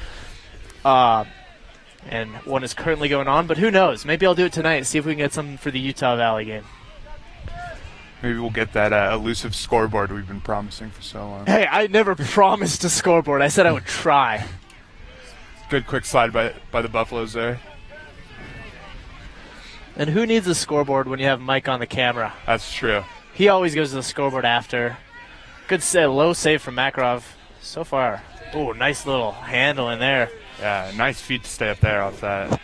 And one is currently going on, but who knows? Maybe I'll do it tonight and see if we can get something for the Utah Valley game. Maybe we'll get that elusive scoreboard we've been promising for so long. Hey, I never promised a scoreboard. I said I would try. Good quick slide by the Buffaloes there. And who needs a scoreboard when you have Mike on the camera? That's true. He always goes to the scoreboard after. Good low save from Makarov so far. Oh, nice little handle in there. Yeah, nice feet to stay up there off that.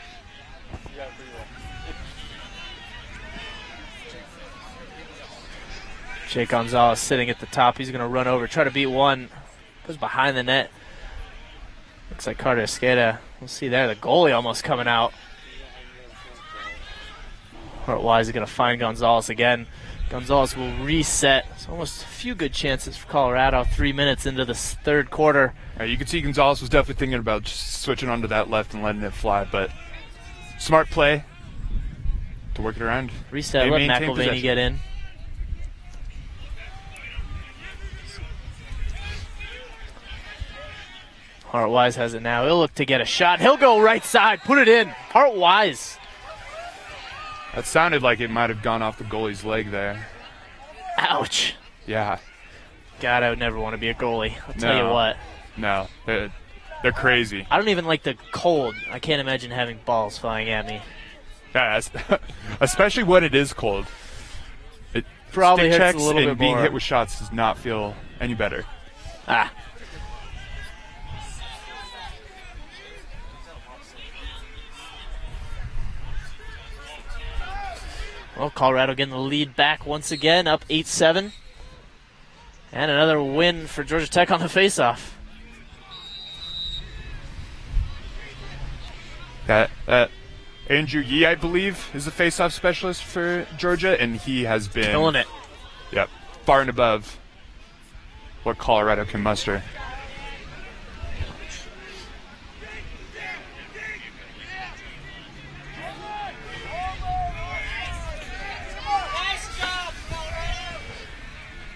Jake Gonzalez sitting at the top. He's going to run over, try to beat one. Goes behind the net. Looks like Carter Esqueda. We'll see there. The goalie almost coming out. Wise is going to find Gonzalez again. Gonzalez will reset. It's almost a few good chances for Colorado. 3 minutes into this third quarter. You can see Gonzalez was definitely thinking about just switching onto that left and letting it fly, but smart play to work it around. Reset, They let maintain McElvaney possession. get in. Hart Wise has it now. He'll look to get a shot. He'll go right side. Put it in. Hart Wise. That sounded like it might have gone off the goalie's leg there. Ouch. Yeah. God, I would never want to be a goalie. I'll tell you No. what. No, they're crazy. I don't even like the cold. I can't imagine having balls flying at me. Yeah, especially when it is cold. It Probably stick hurts a checks little and bit being more. hit with shots does not feel any better. Ah. Well, Colorado getting the lead back once again, up 8-7. And another win for Georgia Tech on the faceoff. That Andrew Yee, I believe, is the faceoff specialist for Georgia, and he has been Killing it. Yep, far and above what Colorado can muster.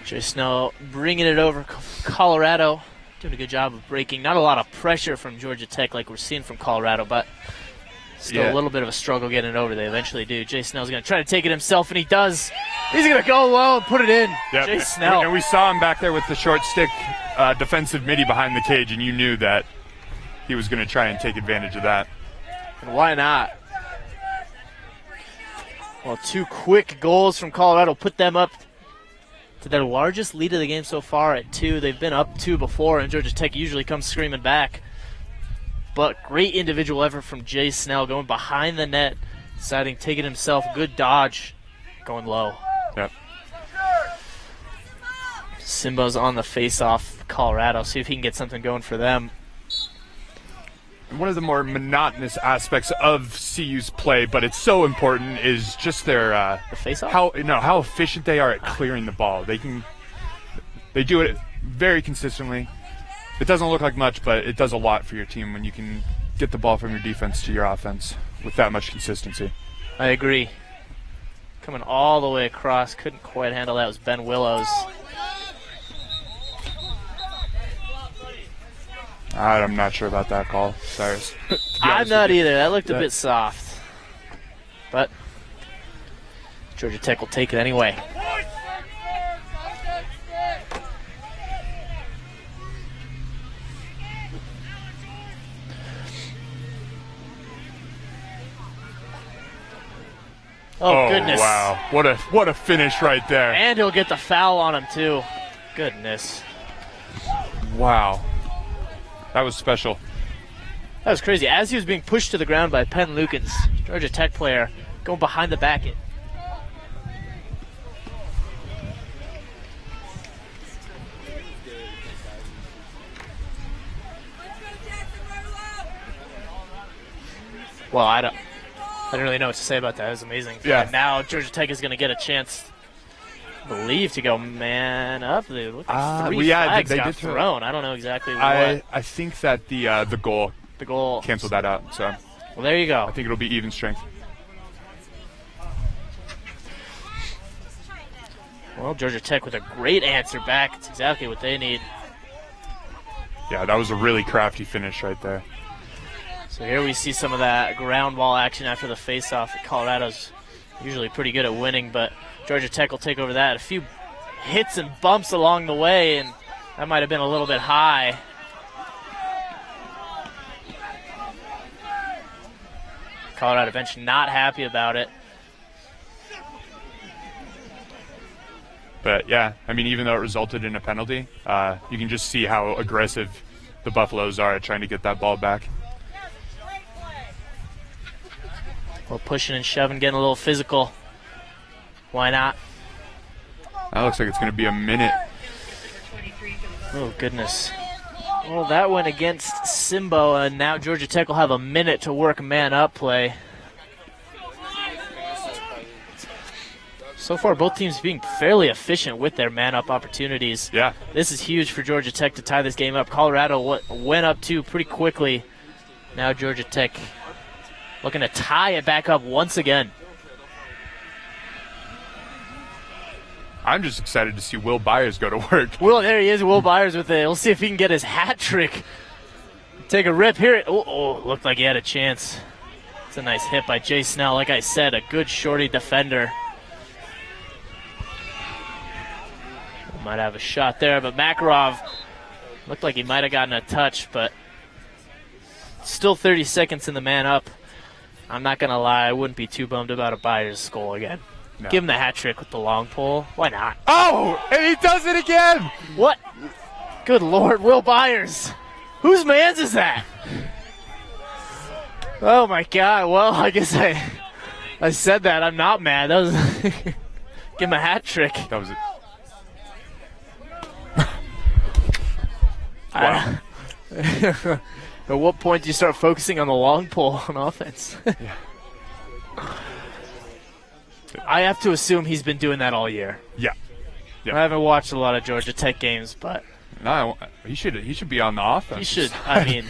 Jay Snell bringing it over. Colorado doing a good job of breaking. Not a lot of pressure from Georgia Tech like we're seeing from Colorado, but still a little bit of a struggle getting it over. They eventually do. Jay Snell's going to try to take it himself, and he does. He's going to go low and put it in. Yep. Jay Snell. And we saw him back there with the short stick defensive midi behind the cage, and you knew that he was going to try and take advantage of that. And why not? Well, 2 quick goals from Colorado put them up to their largest lead of the game so far at 2. They've been up 2 before, and Georgia Tech usually comes screaming back. But great individual effort from Jay Snell going behind the net, deciding to take it himself. Good dodge, going low. Yep. Simba's on the face-off Colorado. See if he can get something going for them. One of the more monotonous aspects of CU's play, but it's so important, is just their The face-off? how efficient they are at clearing the ball. They do it very consistently. It doesn't look like much, but it does a lot for your team when you can get the ball from your defense to your offense with that much consistency. I agree. Coming all the way across, couldn't quite handle that. It was Ben Willows. I'm not sure about that call, Cyrus. I'm not either. That looked a bit soft. But Georgia Tech will take it anyway. Oh, goodness. Wow. What a finish right there. And he'll get the foul on him, too. Goodness. Wow. That was special. That was crazy. As he was being pushed to the ground by Penn Lukens, Georgia Tech player, going behind the backet. Well, that didn't really know what to say about that. It was amazing. Yeah. And now Georgia Tech is going to get a chance, I believe, to go man up. They look like three flags they got did thrown. I don't know exactly what. I think that the goal canceled that out. So well, there you go. I think it'll be even strength. Well, Georgia Tech with a great answer back. It's exactly what they need. Yeah, that was a really crafty finish right there. So here we see some of that ground ball action after the face-off. Colorado's usually pretty good at winning, but Georgia Tech will take over that. A few hits and bumps along the way, and that might have been a little bit high. Colorado bench not happy about it. But yeah, I mean, even though it resulted in a penalty, you can just see how aggressive the Buffaloes are at trying to get that ball back. Well, pushing and shoving, getting a little physical. Why not? That looks like it's going to be a minute. Oh, goodness. Well, that went against Simbo, and now Georgia Tech will have a minute to work man-up play. So far, both teams being fairly efficient with their man-up opportunities. Yeah. This is huge for Georgia Tech to tie this game up. Colorado went up, too, pretty quickly. Now Georgia Tech looking to tie it back up once again. I'm just excited to see Will Byers go to work. Will, there he is, Will Byers with it. We'll see if he can get his hat trick. Take a rip here. Oh, looked like he had a chance. It's a nice hit by Jay Snell. Like I said, a good shorty defender. Might have a shot there, but Makarov looked like he might have gotten a touch, but still 30 seconds in the man up. I'm not going to lie, I wouldn't be too bummed about a Byers goal again. No. Give him the hat trick with the long pole. Why not? Oh, and he does it again. What? Good Lord, Will Byers. Whose man's is that? Oh, my God. Well, I guess I said that. I'm not mad. That was give him a hat trick. That was it. Wow. At what point do you start focusing on the long pole on offense? Yeah. I have to assume he's been doing that all year. Yeah. I haven't watched a lot of Georgia Tech games, but No, he should be on the offense. he should. I mean,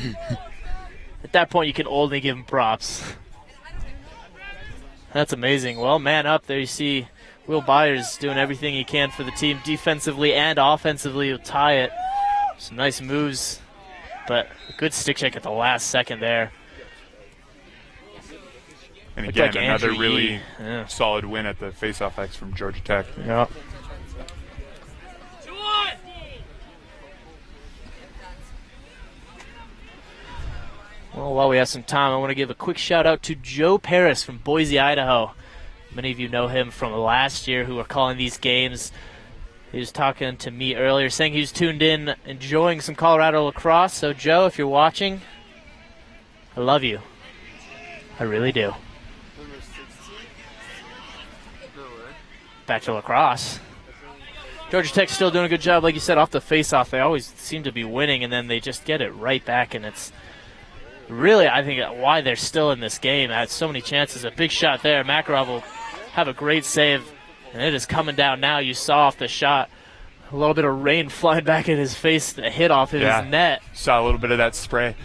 at that point, you can only give him props. That's amazing. Well, man up there, you see Will Byers doing everything he can for the team defensively and offensively to tie it. Some nice moves, but a good stick check at the last second there. And Looked again, like another Andrew really Yee. Yeah. solid win at the face-off X from Georgia Tech. Yeah. Well, while we have some time, I want to give a quick shout out to Joe Paris from Boise, Idaho. Many of you know him from last year who are calling these games. He was talking to me earlier, saying he was tuned in, enjoying some Colorado lacrosse. So, Joe, if you're watching, I love you. I really do. Back to lacrosse. Georgia Tech's still doing a good job, like you said, off the face-off. They always seem to be winning, and then they just get it right back, and it's really, I think, why they're still in this game. Had so many chances. A big shot there. Makarov will have a great save, and it is coming down now. You saw off the shot a little bit of rain flying back in his face, the hit off his net. Saw a little bit of that spray.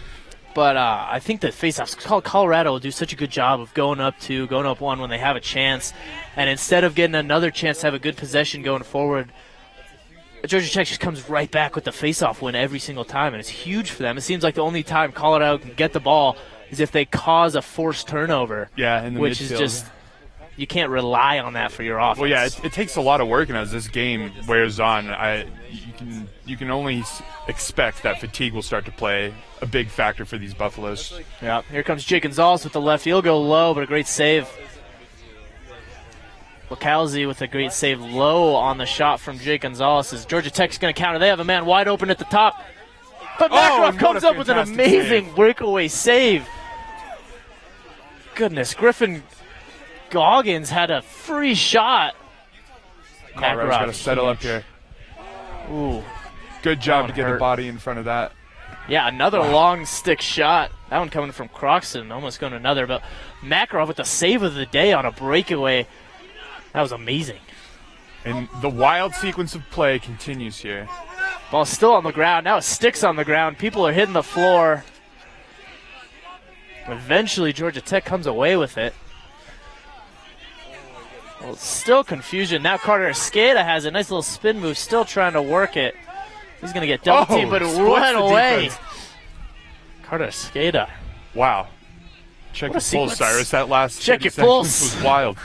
But I think the face-offs, Colorado will do such a good job of going up one when they have a chance. And instead of getting another chance to have a good possession going forward, Georgia Tech just comes right back with the face-off win every single time, and it's huge for them. It seems like the only time Colorado can get the ball is if they cause a forced turnover. Yeah, in the which midfield. is just, you can't rely on that for your offense. Well, yeah, it takes a lot of work, and as this game wears on, you can only expect that fatigue will start to play a big factor for these Buffaloes. Yeah, here comes Jake Gonzalez with the left. He'll go low, but a great save. Lacalzi with a great save low on the shot from Jake Gonzalez. As Georgia Tech's going to counter. They have a man wide open at the top. But Makarov comes up with an amazing breakaway save. Goodness, Griffin Goggins had a free shot. Colorado's got to settle up here. Ooh. Good job to get a body in front of that. Yeah, another long stick shot. That one coming from Croxton, almost going to another. But Makarov with the save of the day on a breakaway. That was amazing. And the wild sequence of play continues here. Ball still on the ground. Now it sticks on the ground. People are hitting the floor. Eventually, Georgia Tech comes away with it. Well, still confusion. Now Carter Escada has a nice little spin move, still trying to work it. He's going to get double teamed, but it went away. Defense. Carter Escada. Wow. Check your pulse, Cyrus. That last Check your 30 seconds pulse. was wild.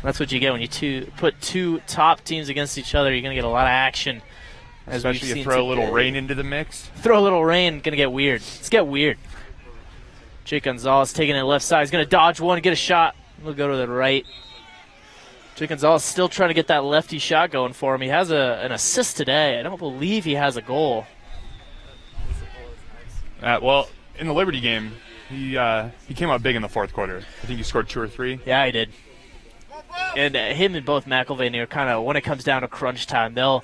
That's what you get when you put two top teams against each other. You're going to get a lot of action. Especially if you throw a little rain into the mix. Throw a little rain, going to get weird. Let's get weird. Jake Gonzalez taking it left side. He's going to dodge one, get a shot. We'll go to the right. Jake Gonzalez still trying to get that lefty shot going for him. He has an assist today. I don't believe he has a goal. Well, in the Liberty game, he came out big in the fourth quarter. I think he scored 2 or 3. Yeah, he did. And him and both McElvaney are kind of, when it comes down to crunch time, they'll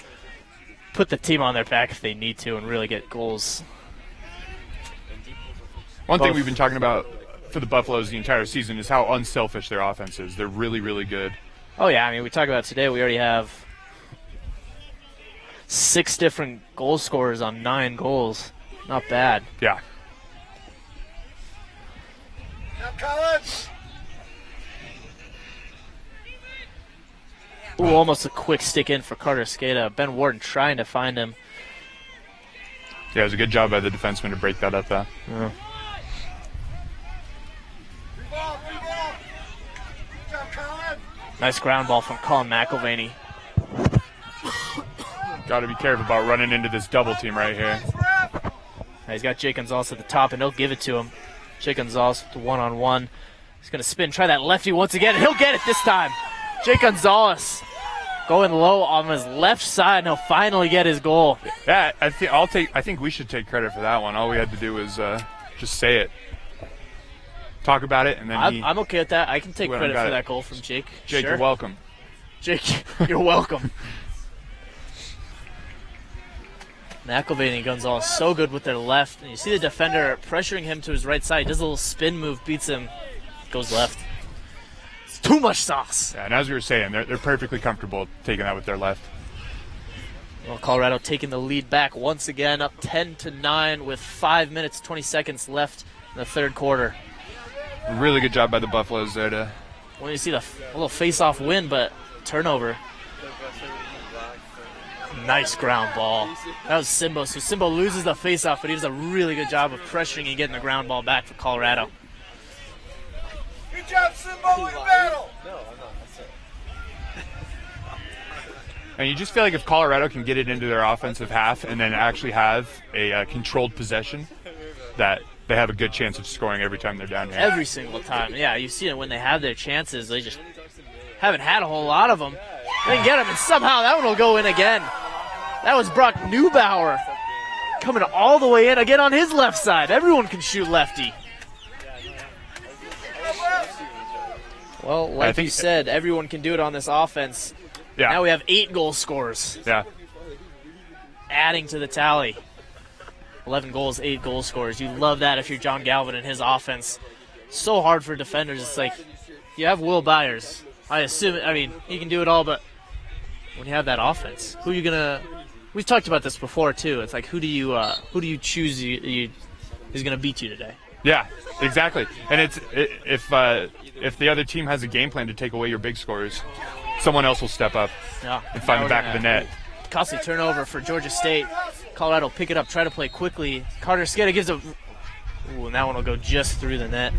put the team on their back if they need to and really get goals. One thing we've been talking about for the Buffaloes the entire season is how unselfish their offense is. They're really, really good. Oh, yeah. I mean, we talk about today, we already have 6 different goal scorers on 9 goals. Not bad. Yeah. Ooh, almost a quick stick in for Carter Escada. Ben Warden trying to find him. Yeah, it was a good job by the defenseman to break that up, though. Yeah. Nice ground ball from Colin McElvaney. Got to be careful about running into this double team right here. He's got Jake Gonzalez at the top, and he'll give it to him. Jake Gonzalez with the one-on-one. He's going to spin, try that lefty once again, and he'll get it this time. Jake Gonzalez going low on his left side, and he'll finally get his goal. Yeah, I think we should take credit for that one. All we had to do was just say it, talk about it, and then I'm okay with that. I can take Well, credit got for it. that goal from Jake. Jake, Sure. you're welcome. Jake, you're welcome. McElvaney and Gonzalez so good with their left. And you see the defender pressuring him to his right side. He does a little spin move, beats him, goes left. It's too much sauce. Yeah, and as we were saying, they're perfectly comfortable taking that with their left. Well, Colorado taking the lead back once again, up 10-9 with 5 minutes, 20 seconds left in the third quarter. Really good job by the Buffaloes there to. Well, you see a little face-off win, but turnover. Nice ground ball. That was Simbo. So Simbo loses the face-off, but he does a really good job of pressuring and getting the ground ball back for Colorado. Good job, Simbo, in the battle. And you just feel like if Colorado can get it into their offensive half and then actually have a controlled possession, that they have a good chance of scoring every time they're down here. Every single time. Yeah, you see it when they have their chances. They just haven't had a whole lot of them. They can get them, and somehow that one will go in again. That was Brock Neubauer coming all the way in again on his left side. Everyone can shoot lefty. Well, like you said, everyone can do it on this offense. Yeah. Now we have 8 goal scorers. Yeah. Adding to the tally. 11 goals, 8 goal scorers. You love that if you're John Galvin and his offense. So hard for defenders. It's like you have Will Byers. I mean, he can do it all, but when you have that offense, who are you gonna? We've talked about this before too. It's like who do you choose? Is gonna beat you today? Yeah, exactly. And it's if the other team has a game plan to take away your big scores, someone else will step up and find the back of the net. Costly turnover for Georgia State. Colorado will pick it up, try to play quickly. Carter Escada gives a. Ooh, and that one will go just through the net.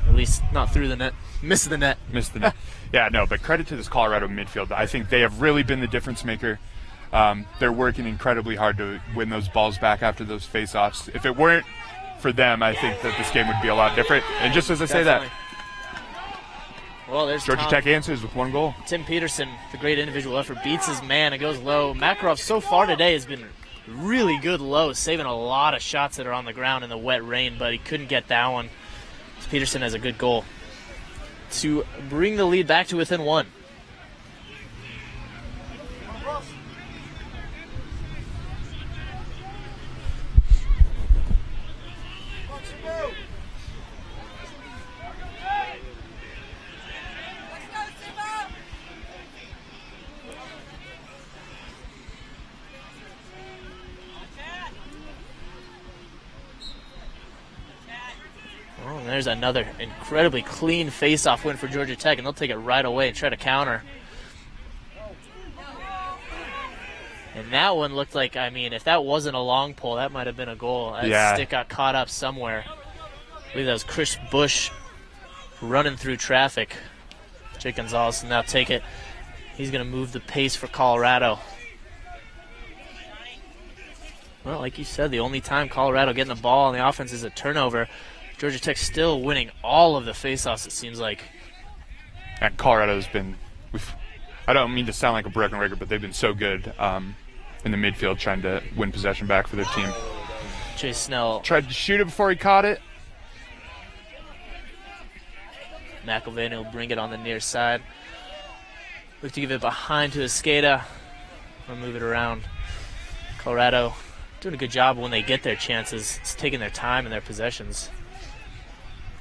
At least not through the net. Miss the net. Missed the net. Yeah, no, but credit to this Colorado midfield. I think they have really been the difference maker. They're working incredibly hard to win those balls back after those face-offs. If it weren't for them, I think that this game would be a lot different. And just as I say that, well, there's Georgia Tech answers with 1 goal. Tim Peterson, the great individual effort, beats his man and goes low. Makarov so far today has been really good low, saving a lot of shots that are on the ground in the wet rain, but he couldn't get that one. Peterson has a good goal to bring the lead back to within 1. there's another incredibly clean face-off win for Georgia Tech, and they'll take it right away and try to counter. And that one looked like, I mean, if that wasn't a long pull, that might have been a goal. That stick got caught up somewhere. I believe that was Chris Bush running through traffic. Jake Gonzalez will now take it. He's going to move the pace for Colorado. Well, like you said, the only time Colorado getting the ball on the offense is a turnover. Georgia Tech still winning all of the faceoffs, it seems like. And Colorado's been, I don't mean to sound like a broken record, but they've been so good in the midfield trying to win possession back for their team. Chase Snell tried to shoot it before he caught it. McElvain will bring it on the near side. Look to give it behind to Escada. We'll move it around. Colorado doing a good job when they get their chances. It's taking their time and their possessions.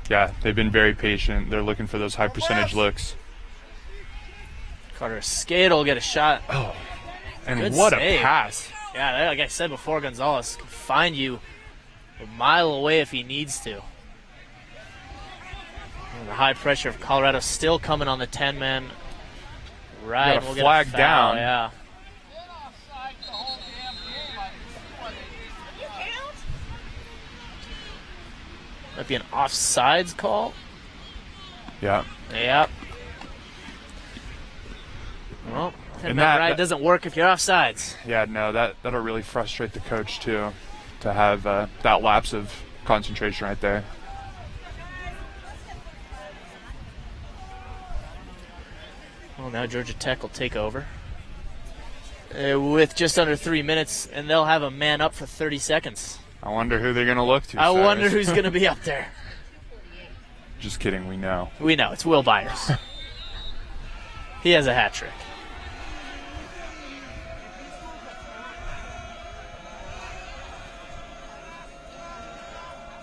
Yeah, they've been very patient. They're looking for those high percentage looks. Carter Escada will get a shot. Oh, and Good what save. a pass. Yeah, like I said before, Gonzalez can find you a mile away if he needs to. And the high pressure of Colorado still coming on the 10-man. Right, Got a we'll flag get a foul, down. Yeah. Might be an offsides call. Yeah. Yep. Well, And that doesn't work if you're offsides. Yeah, no, that'll really frustrate the coach too, to have that lapse of concentration right there. Well, now Georgia Tech will take over with just under 3 minutes, and they'll have a man up for 30 seconds. I wonder who they're going to look to. I Cyrus. wonder who's going to be up there. Just kidding, we know. We know, it's Will Byers. He has a hat trick.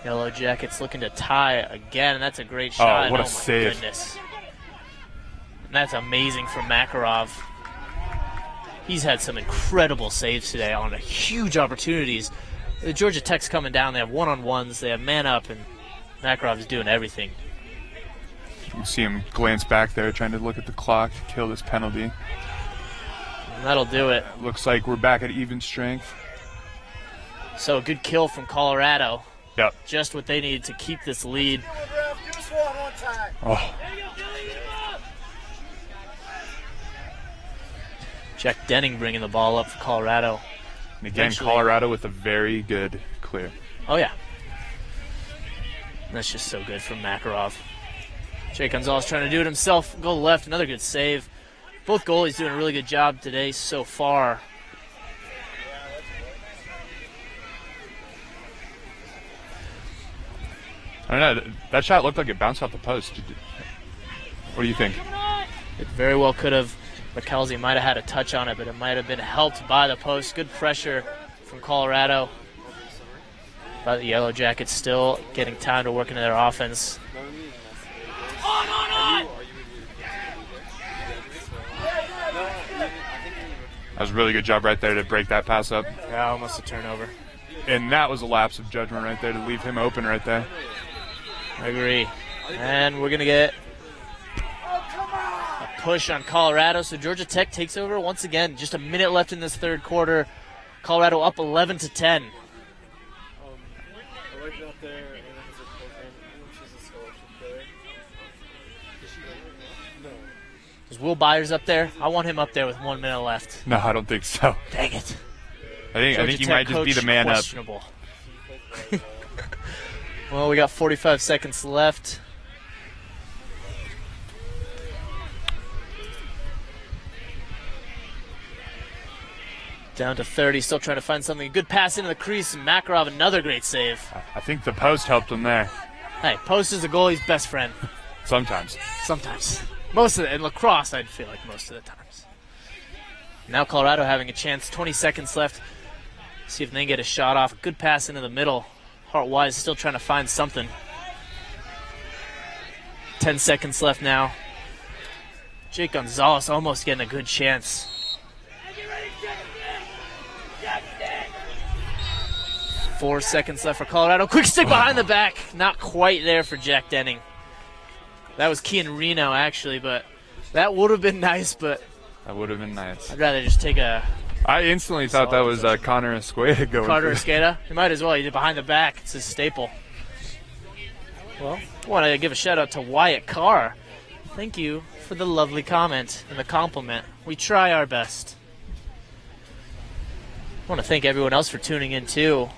Yellow Jackets looking to tie again, and that's a great shot. Oh, what a my save. Goodness. And that's amazing from Makarov. He's had some incredible saves today on huge opportunities. The Georgia Tech's coming down. They have one-on-ones. They have man up, and Makarov is doing everything. You can see him glance back there, trying to look at the clock to kill this penalty. And that'll do it. Looks like we're back at even strength. So a good kill from Colorado. Yep. Just what they needed to keep this lead. Give us one time. Oh, Jack Denning bringing the ball up for Colorado. and again, Eventually. Colorado with a very good clear. Oh, yeah. That's just so good from Makarov. Jake Gonzalez trying to do it himself. Goal left, another good save. Both goalies doing a really good job today so far. I don't know. That shot looked like it bounced off the post. What do you think? It very well could have. McKelvey might have had a touch on it, but it might have been helped by the post. Good pressure from Colorado. But the Yellow Jackets still getting time to work into their offense. That was a really good job right there to break that pass up. Yeah, almost a turnover. And that was a lapse of judgment right there to leave him open right there. I agree. And we're going to get a push on Colorado. So Georgia Tech takes over once again. Just a minute left in this third quarter. Colorado up 11-10. I worked out there, and it was a program, which is a scholarship there. No. Is Will Byers up there? I want him up there with 1 minute left. No, I don't think so. Dang it. I think he might just be the man up. Questionable. Well, we got 45 seconds left. Down to 30, still trying to find something. Good pass into the crease, and Makarov, another great save. I think the post helped him there. Hey, post is the goalie's best friend. Sometimes. Sometimes. Most of it. In lacrosse, I'd feel like most of the times. Now Colorado having a chance. 20 seconds left. See if they can get a shot off. Good pass into the middle. Hart Wise still trying to find something. 10 seconds left now. Jake Gonzalez almost getting a good chance. 4 seconds left for Colorado. Quick stick behind the back. Not quite there for Jack Denning. That was Kean Reno, actually, but that would have been nice, but That would have been nice. I'd rather just take a I instantly thought that was Connor Esqueda going Carter for Esqueda. He might as well. He did behind the back. It's his staple. Well, I want to give a shout-out to Wyatt Carr. Thank you for the lovely comment and the compliment. We try our best. I want to thank everyone else for tuning in, too.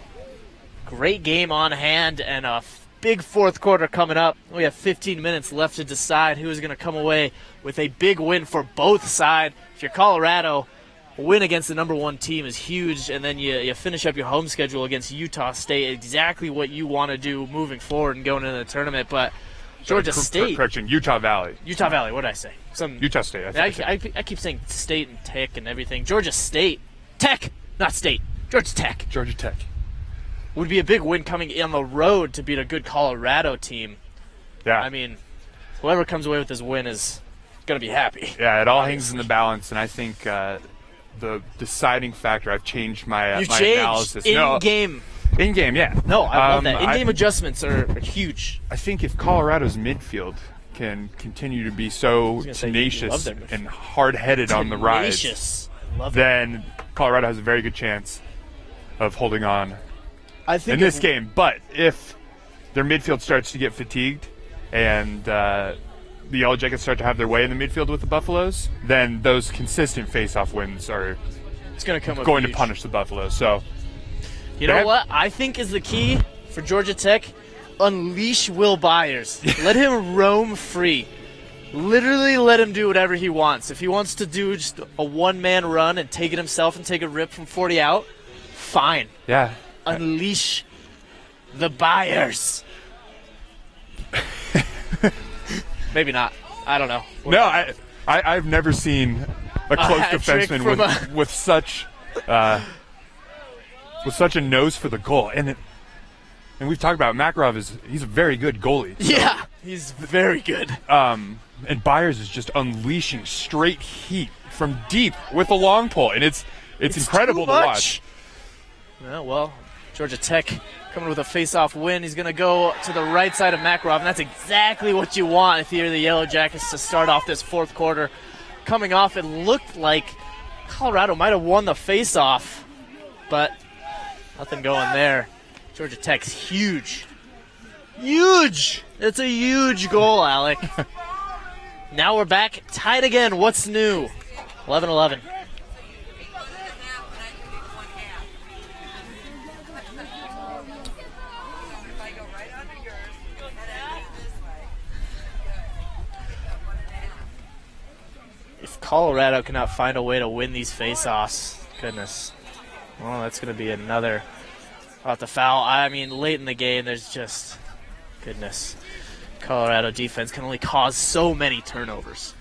Great game on hand and a big fourth quarter coming up. We have 15 minutes left to decide who is going to come away with a big win for both sides. If you're Colorado, a win against the number one team is huge, and then you finish up your home schedule against Utah State, exactly what you want to do moving forward and going into the tournament. But Georgia State. Correction, Utah Valley. Utah Valley, what did I say? Utah State. I keep saying State and Tech and everything. Georgia State. Tech, not State. Georgia Tech. Georgia Tech. Would be a big win coming on the road to beat a good Colorado team. Yeah. I mean, whoever comes away with this win is going to be happy. Yeah, it all hangs in the balance, and I think the deciding factor, I've changed my analysis. In-game. In-game, yeah. No, I love that. In-game adjustments are huge. I think if Colorado's midfield can continue to be so tenacious and hard-headed on the rise, then Colorado has a very good chance of holding on in this game. But if their midfield starts to get fatigued and the Yellow Jackets start to have their way in the midfield with the Buffaloes, then those consistent face-off wins are going to punish the Buffaloes. So, you know what I think is the key for Georgia Tech? Unleash Will Byers. Let him roam free. Literally let him do whatever he wants. If he wants to do just a one-man run and take it himself and take a rip from 40 out, fine. Yeah. Unleash the Byers. Maybe not. I don't know. No, I've never seen a close defenseman with such a nose for the goal. And we've talked about Makarov he's a very good goalie. So. Yeah, he's very good. And Byers is just unleashing straight heat from deep with a long pole, and it's incredible to watch. Yeah, well, Georgia Tech coming with a face-off win. He's going to go to the right side of Makarov, and that's exactly what you want if you're the Yellow Jackets to start off this fourth quarter. Coming off, it looked like Colorado might have won the face-off, but nothing going there. Georgia Tech's huge. Huge! It's a huge goal, Alec. Now we're back, tied again. What's new? 11-11. If Colorado cannot find a way to win these face-offs, goodness. Well, that's going to be another off the foul. I mean, late in the game, there's just, goodness. Colorado defense can only cause so many turnovers.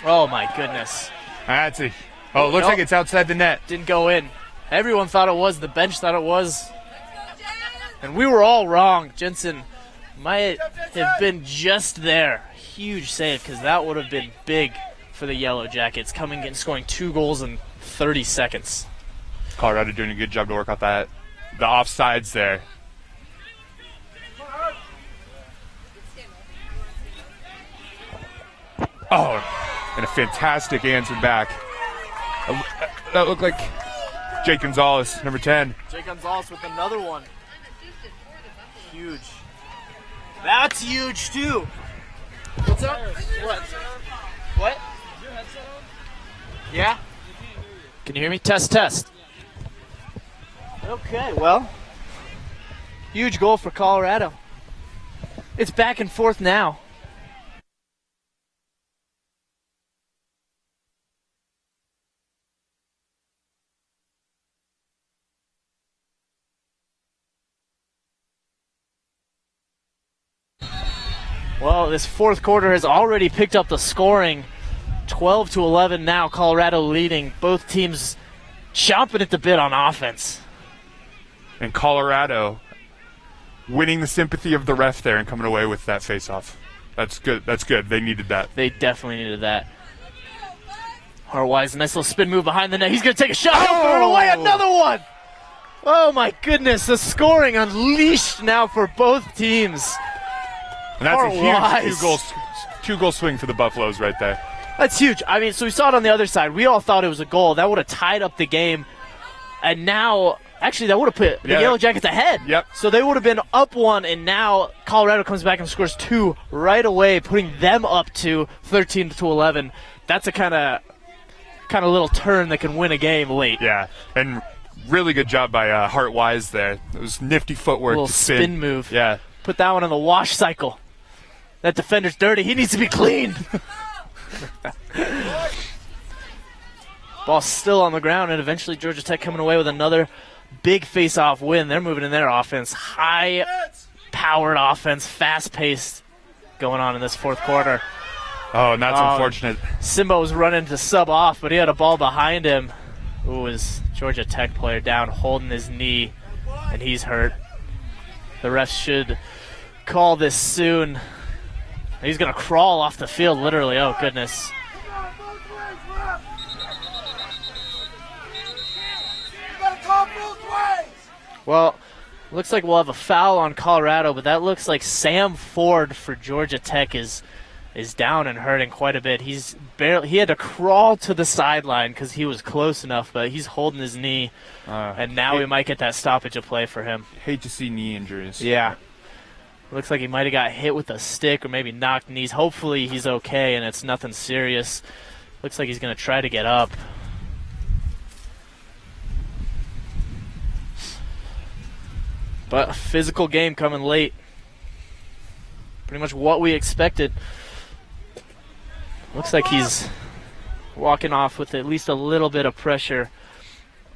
Oh, my goodness. That's it. Oh, it looks like it's outside the net. Didn't go in. Everyone thought it was. The bench thought it was. And we were all wrong. Jensen might have been just there. Huge save, because that would have been big for the Yellow Jackets, coming and scoring 2 goals in 30 seconds. Colorado doing a good job to work out the offsides there. Oh, and a fantastic answer back. That looked like Jake Gonzalez, number 10. Jake Gonzalez with another one. Huge. That's huge, too. What's up? What? Yeah? Can you hear me? Test, test. Okay, well, huge goal for Colorado. It's back and forth now. Well, this fourth quarter has already picked up the scoring. 12-11 now, Colorado leading. Both teams chomping at the bit on offense. And Colorado winning the sympathy of the ref there and coming away with that face-off. That's good. That's good. They needed that. They definitely needed that. Harwise, nice little spin move behind the net. He's going to take a shot. He'll throw it away. Another one. Oh my goodness, the scoring unleashed now for both teams. And that's a Hart-Wise. huge two-goal swing for the Buffaloes right there. That's huge. I mean, so we saw it on the other side. We all thought it was a goal. That would have tied up the game. And now, actually, that would have put the Yellow Jackets ahead. Yep. So they would have been up 1, and now Colorado comes back and scores 2 right away, putting them up to 13-11. That's a kind of little turn that can win a game late. Yeah, and really good job by Hart-Wise there. It was nifty footwork. Little to spin move. Yeah. Put that one on the wash cycle. That defender's dirty. He needs to be cleaned. Ball still on the ground, and eventually Georgia Tech coming away with another big face-off win. They're moving in their offense. High-powered offense, fast-paced going on in this fourth quarter. Oh, and that's unfortunate. Simba was running to sub off, but he had a ball behind him. Who was Georgia Tech player down, holding his knee, and he's hurt. The refs should call this soon. He's going to crawl off the field, literally. Oh, goodness. Well, looks like we'll have a foul on Colorado, but that looks like Sam Ford for Georgia Tech is down and hurting quite a bit. He had to crawl to the sideline because he was close enough, but he's holding his knee, and now we might get that stoppage of play for him. Hate to see knee injuries. Yeah. Looks like he might have got hit with a stick or maybe knocked knees. Hopefully he's okay and it's nothing serious. Looks like he's going to try to get up. But a physical game coming late. Pretty much what we expected. Looks like he's walking off with at least a little bit of pressure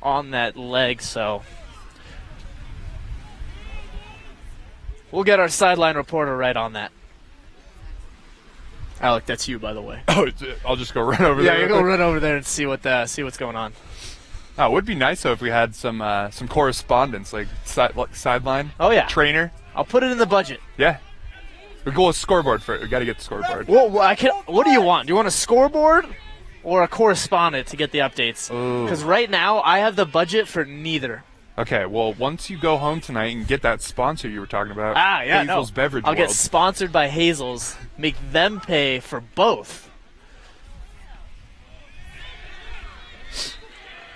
on that leg, so we'll get our sideline reporter right on that. Alec, that's you, by the way. Oh, I'll just go run over there. Yeah, you go run over there and see what's going on. Oh, it would be nice, though, if we had some correspondence, like sideline trainer. I'll put it in the budget. Yeah. We go with scoreboard first. We got to get the scoreboard. Well, what do you want? Do you want a scoreboard or a correspondent to get the updates? Because right now, I have the budget for neither. Okay, well, once you go home tonight and get that sponsor you were talking about, Hazel's Beverage I'll World. get sponsored by Hazel's, make them pay for both.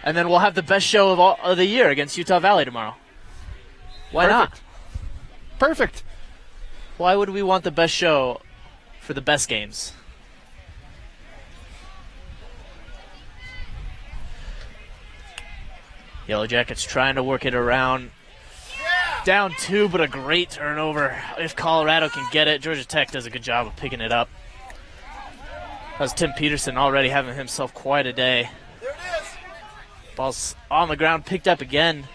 And then we'll have the best show of the year against Utah Valley tomorrow. Why not? Perfect. Why would we want the best show for the best games? Yellow Jackets trying to work it around. Down 2, but a great turnover. If Colorado can get it, Georgia Tech does a good job of picking it up. That was Tim Peterson already having himself quite a day. There it is. Ball's on the ground, picked up again.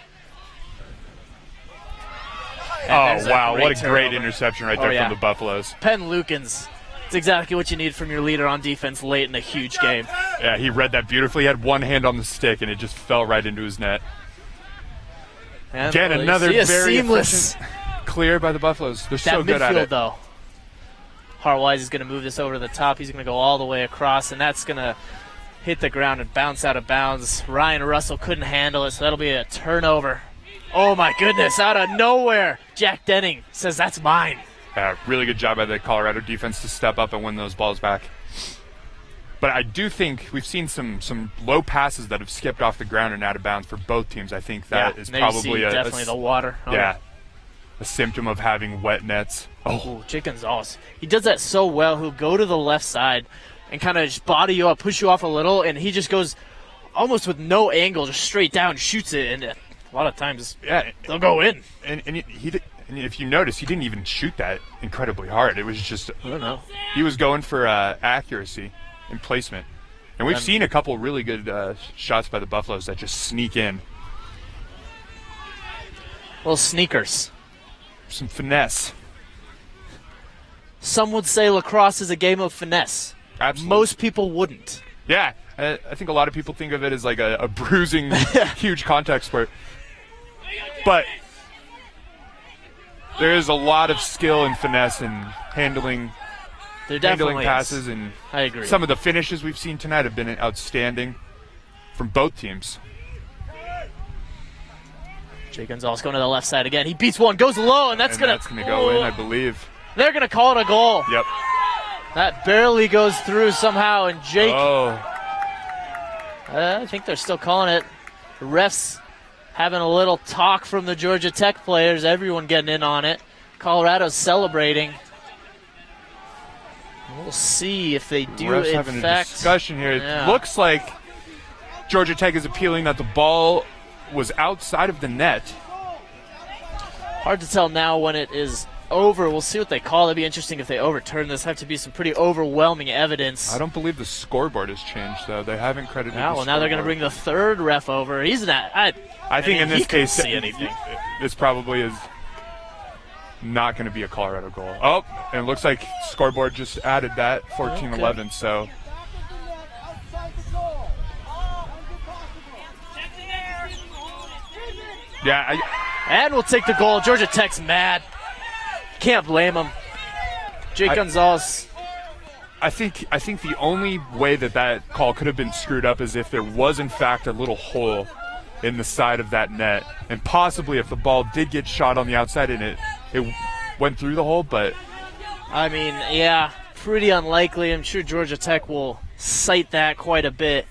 Oh, wow, what a great turnover. interception right there from the Buffaloes. Penn Lukens. It's exactly what you need from your leader on defense late in a huge game. Yeah, he read that beautifully. He had one hand on the stick, and it just fell right into his net. And Again, another very seamless efficient clear by the Buffaloes. They're that so good at midfield, it. though. Hart-Wise is going to move this over to the top. He's going to go all the way across, and that's going to hit the ground and bounce out of bounds. Ryan Russell couldn't handle it, so that'll be a turnover. Oh, my goodness, out of nowhere. Jack Denning says, that's mine. Really good job by the Colorado defense to step up and win those balls back. But I do think we've seen some low passes that have skipped off the ground and out of bounds for both teams. I think that is probably definitely the water. Oh. Yeah, a symptom of having wet nets. Oh, Jake Gonzalez. He does that so well. He'll go to the left side and kind of just body you up, push you off a little, and he just goes almost with no angle, just straight down, shoots it, and a lot of times they'll go in. And if you notice, he didn't even shoot that incredibly hard. It was just, I don't know. He was going for accuracy and placement. And we've seen a couple really good shots by the Buffaloes that just sneak in. Little sneakers. Some finesse. Some would say lacrosse is a game of finesse. Absolutely. Most people wouldn't. Yeah, I think a lot of people think of it as like a bruising, huge contact sport. But there is a lot of skill and finesse in handling passes, and I agree. Some of the finishes we've seen tonight have been outstanding from both teams. Jay Gonzalez going to the left side again. He beats one, goes low, and that's going to go in, I believe. They're going to call it a goal. Yep. That barely goes through somehow, and Jake. Oh. I think they're still calling it. The refs having a little talk from the Georgia Tech players. Everyone getting in on it. Colorado's celebrating. We'll see if they do. Refs in having fact, a discussion here. Yeah. It looks like Georgia Tech is appealing that the ball was outside of the net. Hard to tell now when it is over. We'll see what they call. It'd be interesting if they overturn this. Have to be some pretty overwhelming evidence. I don't believe the scoreboard has changed, though. They haven't credited Yeah, well, now they're going to bring the third ref over. He's not. I think in this case, see anything. This probably is not going to be a Colorado goal. Oh, and it looks like scoreboard just added that 14-11. Okay. So yeah, And we'll take the goal. Georgia Tech's mad. Can't blame him. Jake Gonzalez. I think the only way that call could have been screwed up is if there was in fact a little hole in the side of that net, and possibly if the ball did get shot on the outside and it went through the hole. But I mean, yeah, pretty unlikely. I'm sure Georgia Tech will cite that quite a bit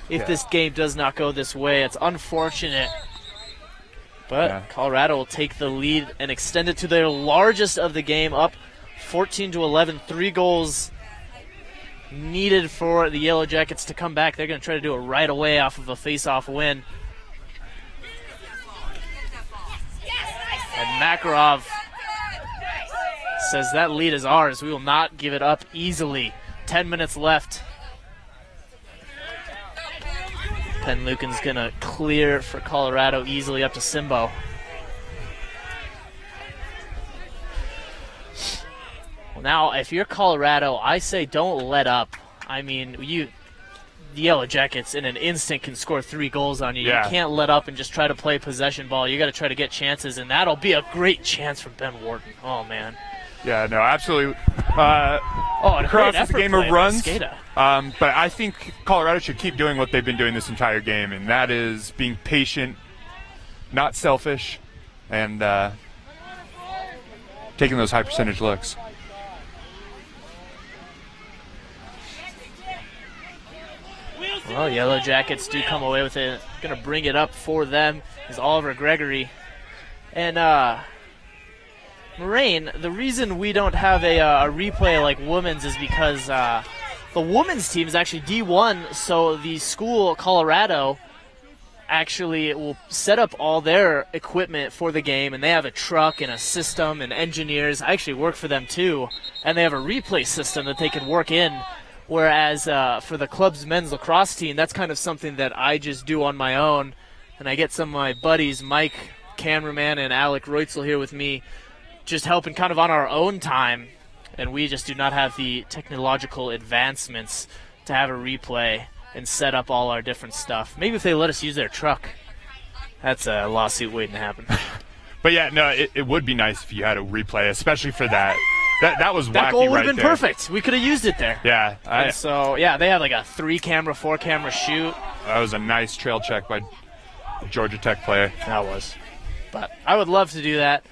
if this game does not go this way. It's unfortunate. But Colorado will take the lead and extend it to their largest of the game, up 14-11. 3 goals needed for the Yellow Jackets to come back. They're going to try to do it right away off of a face-off win. And Makarov says that lead is ours. We will not give it up easily. 10 minutes left. Penn Lucan's going to clear for Colorado easily up to Simbo. Well, now, if you're Colorado, I say don't let up. I mean, the Yellow Jackets in an instant can score 3 goals on you. Yeah. You can't let up and just try to play possession ball. You got to try to get chances, and that'll be a great chance from Ben Wharton. Oh, man. yeah, no, absolutely. And a great Lacrosse is a effort game play of by runs. Skata. But I think Colorado should keep doing what they've been doing this entire game, and that is being patient, not selfish, and taking those high percentage looks. Well, Yellow Jackets do come away with it. Going to bring it up for them is Oliver Gregory. And Moraine, the reason we don't have a replay like women's is because the women's team is actually D1, so the school, Colorado, actually will set up all their equipment for the game, and they have a truck and a system and engineers. I actually work for them too, and they have a replay system that they can work in. Whereas for the club's men's lacrosse team, that's kind of something that I just do on my own. And I get some of my buddies, Mike, cameraman, and Alec Reutzel here with me, just helping kind of on our own time. And we just do not have the technological advancements to have a replay and set up all our different stuff. Maybe if they let us use their truck. That's a lawsuit waiting to happen. But yeah, no, it would be nice if you had a replay, especially for that. That was wacky. That goal would right have been there. perfect. We could have used it there. Yeah. And so, yeah, they have like a 3-camera, 4-camera shoot. That was a nice trail check by the Georgia Tech player. That was. But I would love to do that.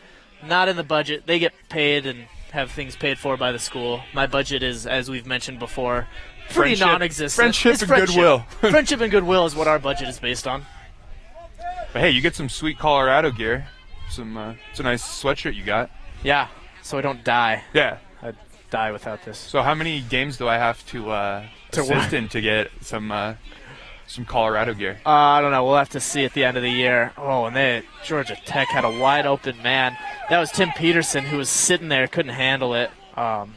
Not in the budget. They get paid and have things paid for by the school. My budget is, as we've mentioned before, pretty Friendship. non-existent. Friendship It's and goodwill. Friendship and goodwill is what our budget is based on. But hey, you get some sweet Colorado gear. It's a nice sweatshirt you got. Yeah, so I don't die. Yeah. I'd die without this. So how many games do I have to assist what? in to get some Colorado gear? I don't know. We'll have to see at the end of the year. Oh, and Georgia Tech had a wide open man. That was Tim Peterson, who was sitting there, couldn't handle it. I'll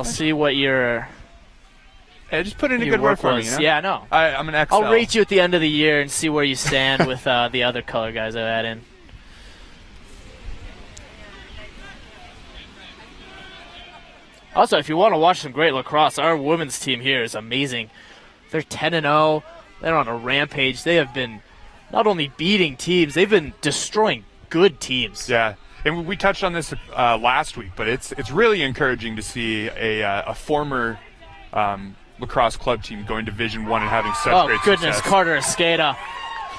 see what your Hey, just put in a your good word work for me. was. You know? Yeah, no. I'm an XL. I'll rate you at the end of the year and see where you stand with the other color guys I've had in. Also, if you want to watch some great lacrosse, our women's team here is amazing. They're 10-0. They're on a rampage. They have been not only beating teams, they've been destroying good teams. Yeah, and we touched on this last week, but it's really encouraging to see a former lacrosse club team going Division I and having such Oh, great goodness, success. Carter Escada.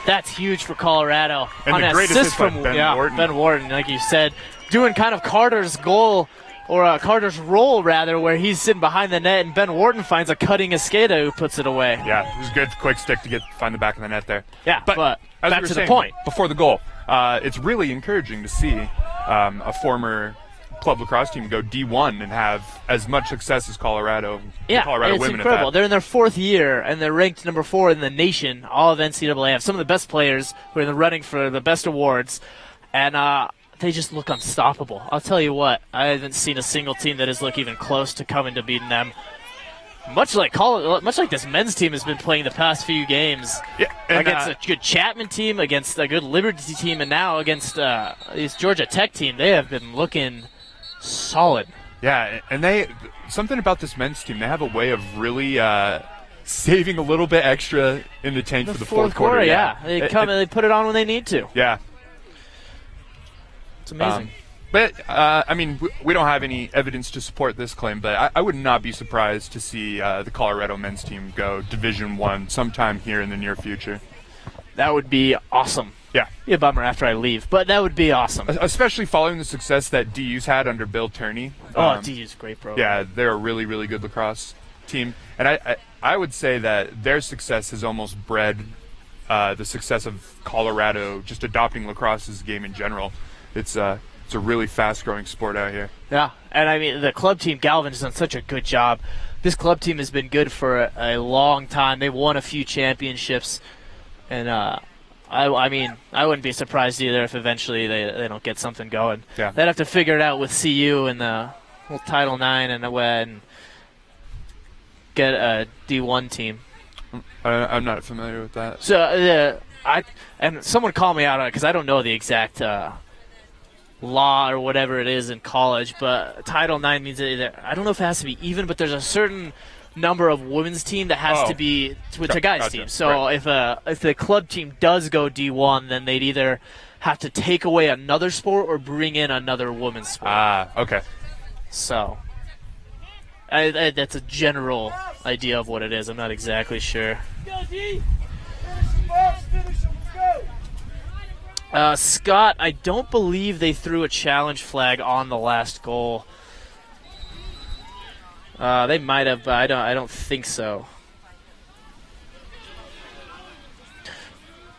That's huge for Colorado. And on the an great assist by Ben Wharton. Ben Wharton, like you said, doing kind of Carter's goal, or Carter's role, rather, where he's sitting behind the net, and Ben Wharton finds a cutting Escada who puts it away. Yeah, it was a good quick stick to find the back of the net there. Yeah, but as back we were to saying, the point. Before the goal, it's really encouraging to see a former club lacrosse team go D1 and have as much success as Colorado. Yeah, Colorado it's women incredible. At that. They're in their 4th year, and they're ranked number 4 in the nation. All of NCAA have some of the best players who are in the running for the best awards, and they just look unstoppable. I'll tell you what, I haven't seen a single team that has looked even close to coming to beating them. Much like this men's team has been playing the past few games, against a good Chapman team, against a good Liberty team, and now against this Georgia Tech team. They have been looking solid. Yeah, and something about this men's team, they have a way of really saving a little bit extra in the tank for the fourth quarter. Yeah, they come and they put it on when they need to. Yeah, it's amazing. But, I mean, we don't have any evidence to support this claim, but I would not be surprised to see the Colorado men's team go Division I sometime here in the near future. That would be awesome. Yeah. Be a bummer after I leave, but that would be awesome. Especially following the success that DU's had under Bill Turney. DU's a great program. Yeah, they're a really, really good lacrosse team. And I would say that their success has almost bred the success of Colorado just adopting lacrosse as a game in general. It's a really fast-growing sport out here. Yeah, and I mean, the club team, Galvin, has done such a good job. This club team has been good for a long time. They've won a few championships, and I mean, I wouldn't be surprised either if eventually they don't get something going. Yeah. They'd have to figure it out with CU and the whole Title IX and get a D1 team. I'm not familiar with that. So and someone call me out on it because I don't know the exact law or whatever it is in college, but Title IX means that either, I don't know if it has to be even, but there's a certain number of women's team that has to be with a guys team. So right. if the club team does go D1, then they'd either have to take away another sport or bring in another women's sport. Okay. So that's a general idea of what it is. I'm not exactly sure. Scott, I don't believe they threw a challenge flag on the last goal. They might have, but I don't think so.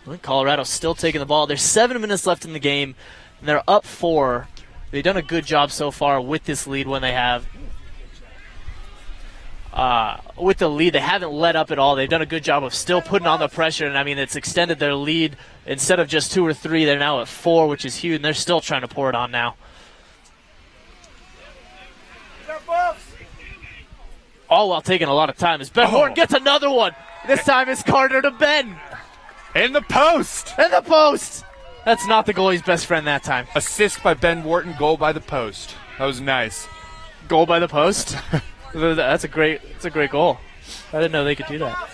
I think Colorado's still taking the ball. There's 7 minutes left in the game, and they're up 4. They've done a good job so far with this lead when they have. With the lead, they haven't let up at all. They've done a good job of still putting on the pressure, and I mean, it's extended their lead. Instead of just 2 or 3, they're now at 4, which is huge, and they're still trying to pour it on now. All while taking a lot of time as Ben Horton gets another one. This time it's Carter to Ben. In the post! In the post! That's not the goalie's best friend that time. Assist by Ben Wharton, goal by the post. That was nice. Goal by the post? That's a great goal. I didn't know they could do that.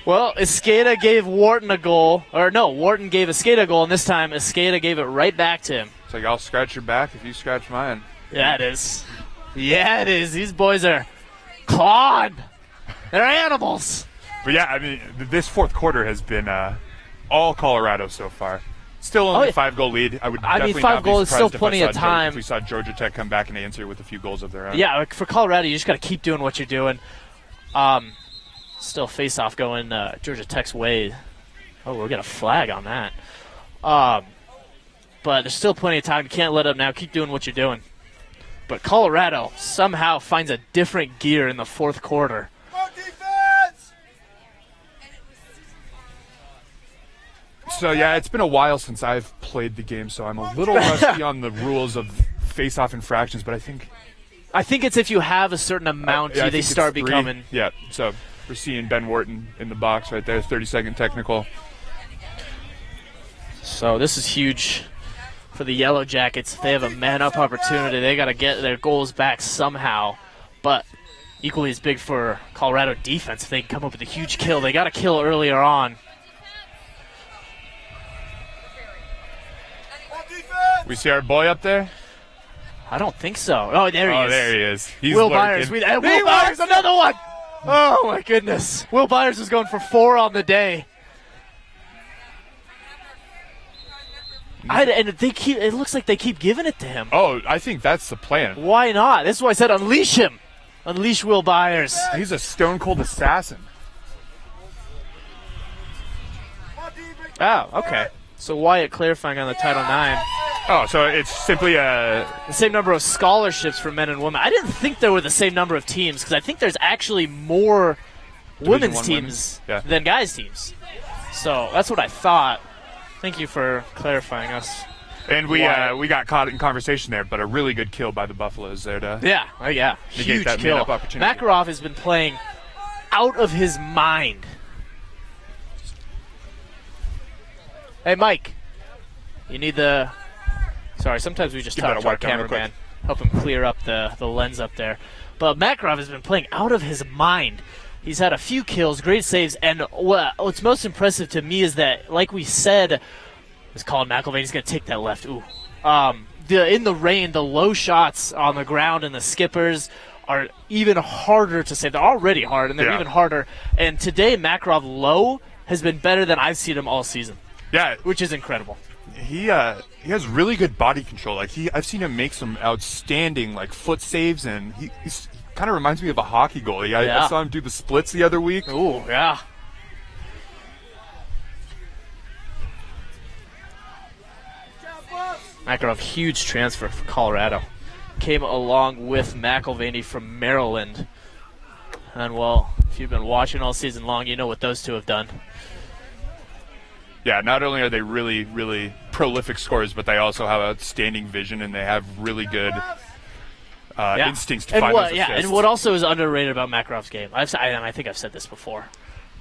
Well, Escada gave Wharton a goal. Or no, Wharton gave Escada a goal, and this time Escada gave it right back to him. It's like, I'll scratch your back if you scratch mine. Yeah, it is. Yeah, it is. These boys are clawed. They're animals. But yeah, I mean, this fourth quarter has been all Colorado so far. Still only a 5-goal lead. I would definitely 5 not be goals is still surprised plenty of time. If we saw Georgia Tech come back and answer with a few goals of their own. Yeah, for Colorado, you just got to keep doing what you're doing. Still face-off going Georgia Tech's way. Oh, we're going to flag on that. But there's still plenty of time. You can't let up now. Keep doing what you're doing. But Colorado somehow finds a different gear in the fourth quarter. So, yeah, it's been a while since I've played the game, so I'm a little rusty on the rules of face-off infractions, but I think it's if you have a certain amount, they start becoming. Yeah, so we're seeing Ben Wharton in the box right there, 30-second technical. So this is huge for the Yellow Jackets. If they have a man-up opportunity, they got to get their goals back somehow. But equally as big for Colorado defense, if they can come up with a huge kill. They got to kill earlier on. We see our boy up there? I don't think so. Oh, there he is. Oh, there he is. He's Will lurking. Byers. Will Byers, another one. Oh, my goodness. Will Byers is going for 4 on the day. And it looks like they keep giving it to him. Oh, I think that's the plan. Why not? This is why I said unleash him. Unleash Will Byers. He's a stone-cold assassin. Oh, okay. So Wyatt clarifying on the Title IX. Oh, so it's simply The same number of scholarships for men and women. I didn't think there were the same number of teams because I think there's actually more women's teams than guys' teams. So that's what I thought. Thank you for clarifying us. And we got caught in conversation there, but a really good kill by the Buffaloes there to Yeah. Huge that kill. made-up opportunity. Makarov has been playing out of his mind. Hey, Mike. You need the... Sorry, sometimes we just Give talk that a to our wipe down real cameraman. Help him clear up the lens up there. But Makarov has been playing out of his mind. He's had a few kills, great saves, and what's most impressive to me is that, like we said, it's called McElvainey's going to take that left. Ooh. In the rain, the low shots on the ground and the skippers are even harder to save. They're already hard, and they're even harder. And today, Makarov low has been better than I've seen him all season. Yeah, which is incredible. He has really good body control. Like I've seen him make some outstanding foot saves, and he's kind of reminds me of a hockey goalie. I saw him do the splits the other week. Ooh, yeah. Makarov, huge transfer for Colorado. Came along with McElvaney from Maryland. And, well, if you've been watching all season long, you know what those two have done. Yeah, not only are they really, really prolific scorers, but they also have outstanding vision, and they have really good instincts to find those assists. And what also is underrated about Makarov's game, I think I've said this before.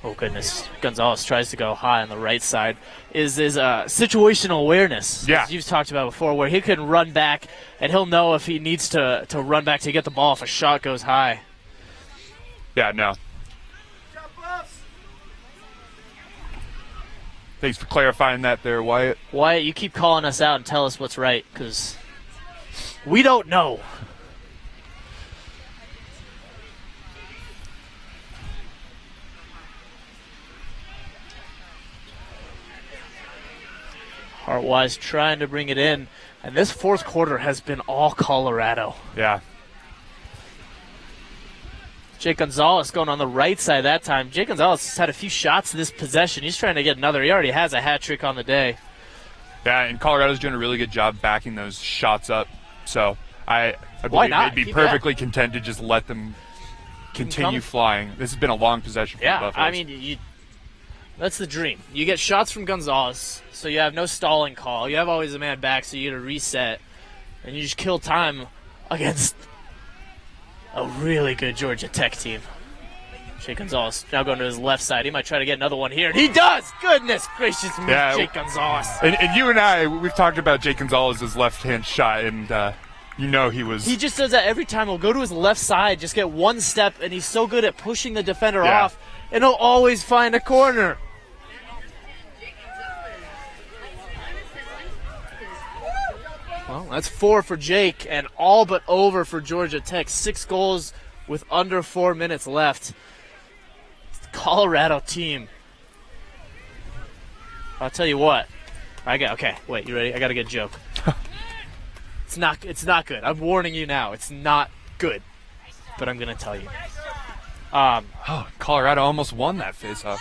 Oh, goodness. Gonzalez tries to go high on the right side, is situational awareness. Yeah. As you've talked about before, where he can run back, and he'll know if he needs to run back to get the ball if a shot goes high. Yeah, no. Thanks for clarifying that there, Wyatt. Wyatt, you keep calling us out and tell us what's right, because we don't know. Heartwise trying to bring it in, and this fourth quarter has been all Colorado. Yeah. Jake Gonzalez going on the right side that time. Jake Gonzalez has had a few shots this possession. He's trying to get another. He already has a hat trick on the day. Yeah, and Colorado's doing a really good job backing those shots up. So I Why believe not? they'd be perfectly content to just let them continue flying. This has been a long possession for the Buffaloes. I mean, that's the dream. You get shots from Gonzalez, so you have no stalling call. You have always a man back, so you get a reset, and you just kill time against a really good Georgia Tech team. Jake Gonzalez now going to his left side. He might try to get another one here, and he does! Goodness gracious me, Jake Gonzalez. And you and I, we've talked about Jake Gonzalez's left-hand shot, and he was... He just does that every time. He'll go to his left side, just get one step, and he's so good at pushing the defender off, and he'll always find a corner. Well, that's 4 for Jake, and all but over for Georgia Tech. 6 goals with under 4 minutes left. It's the Colorado team. I'll tell you what. Okay, wait, you ready? I got a good joke. It's not good. I'm warning you now. It's not good. But I'm going to tell you. Colorado almost won that face-off.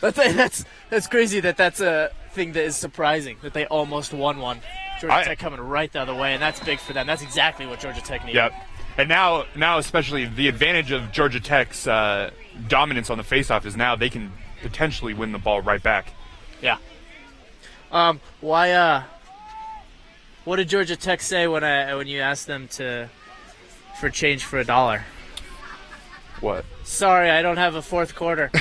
That's crazy that's a thing that is surprising, that they almost won one. Georgia Tech coming right the other way, and that's big for them. That's exactly what Georgia Tech needed. Yep. And now especially the advantage of Georgia Tech's dominance on the faceoff is now they can potentially win the ball right back. Yeah. What did Georgia Tech say when you asked them for change for $1? What? Sorry, I don't have a fourth quarter.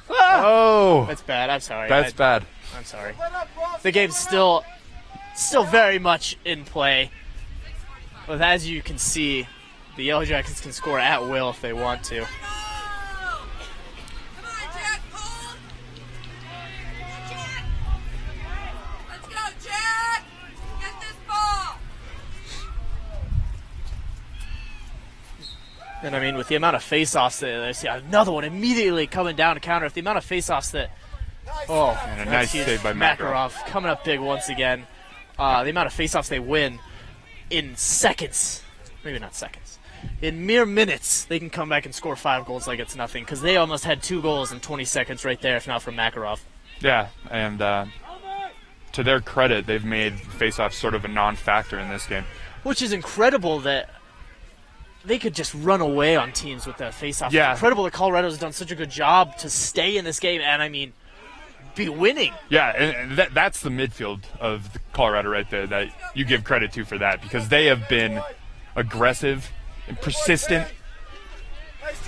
Oh, that's bad. I'm sorry. That's bad. I'm sorry. The game's still very much in play. But as you can see, the Yellow Jackets can score at will if they want to. Let's go, Jack! Get this ball! And I mean, with the amount of face-offs that I see, another one immediately coming down to counter. If the amount of face-offs that, And a that's nice huge. save by Makarov coming up big once again. The amount of face-offs they win in seconds, maybe not seconds, in mere minutes, they can come back and score 5 goals like it's nothing, because they almost had 2 goals in 20 seconds right there, if not from Makarov. Yeah, and to their credit, they've made face-off sort of a non-factor in this game. Which is incredible that they could just run away on teams with that face-off. Yeah. It's incredible that Colorado's done such a good job to stay in this game and, I mean, be winning. Yeah, and that's the midfield of the Colorado right there that you give credit to for that, because they have been aggressive and persistent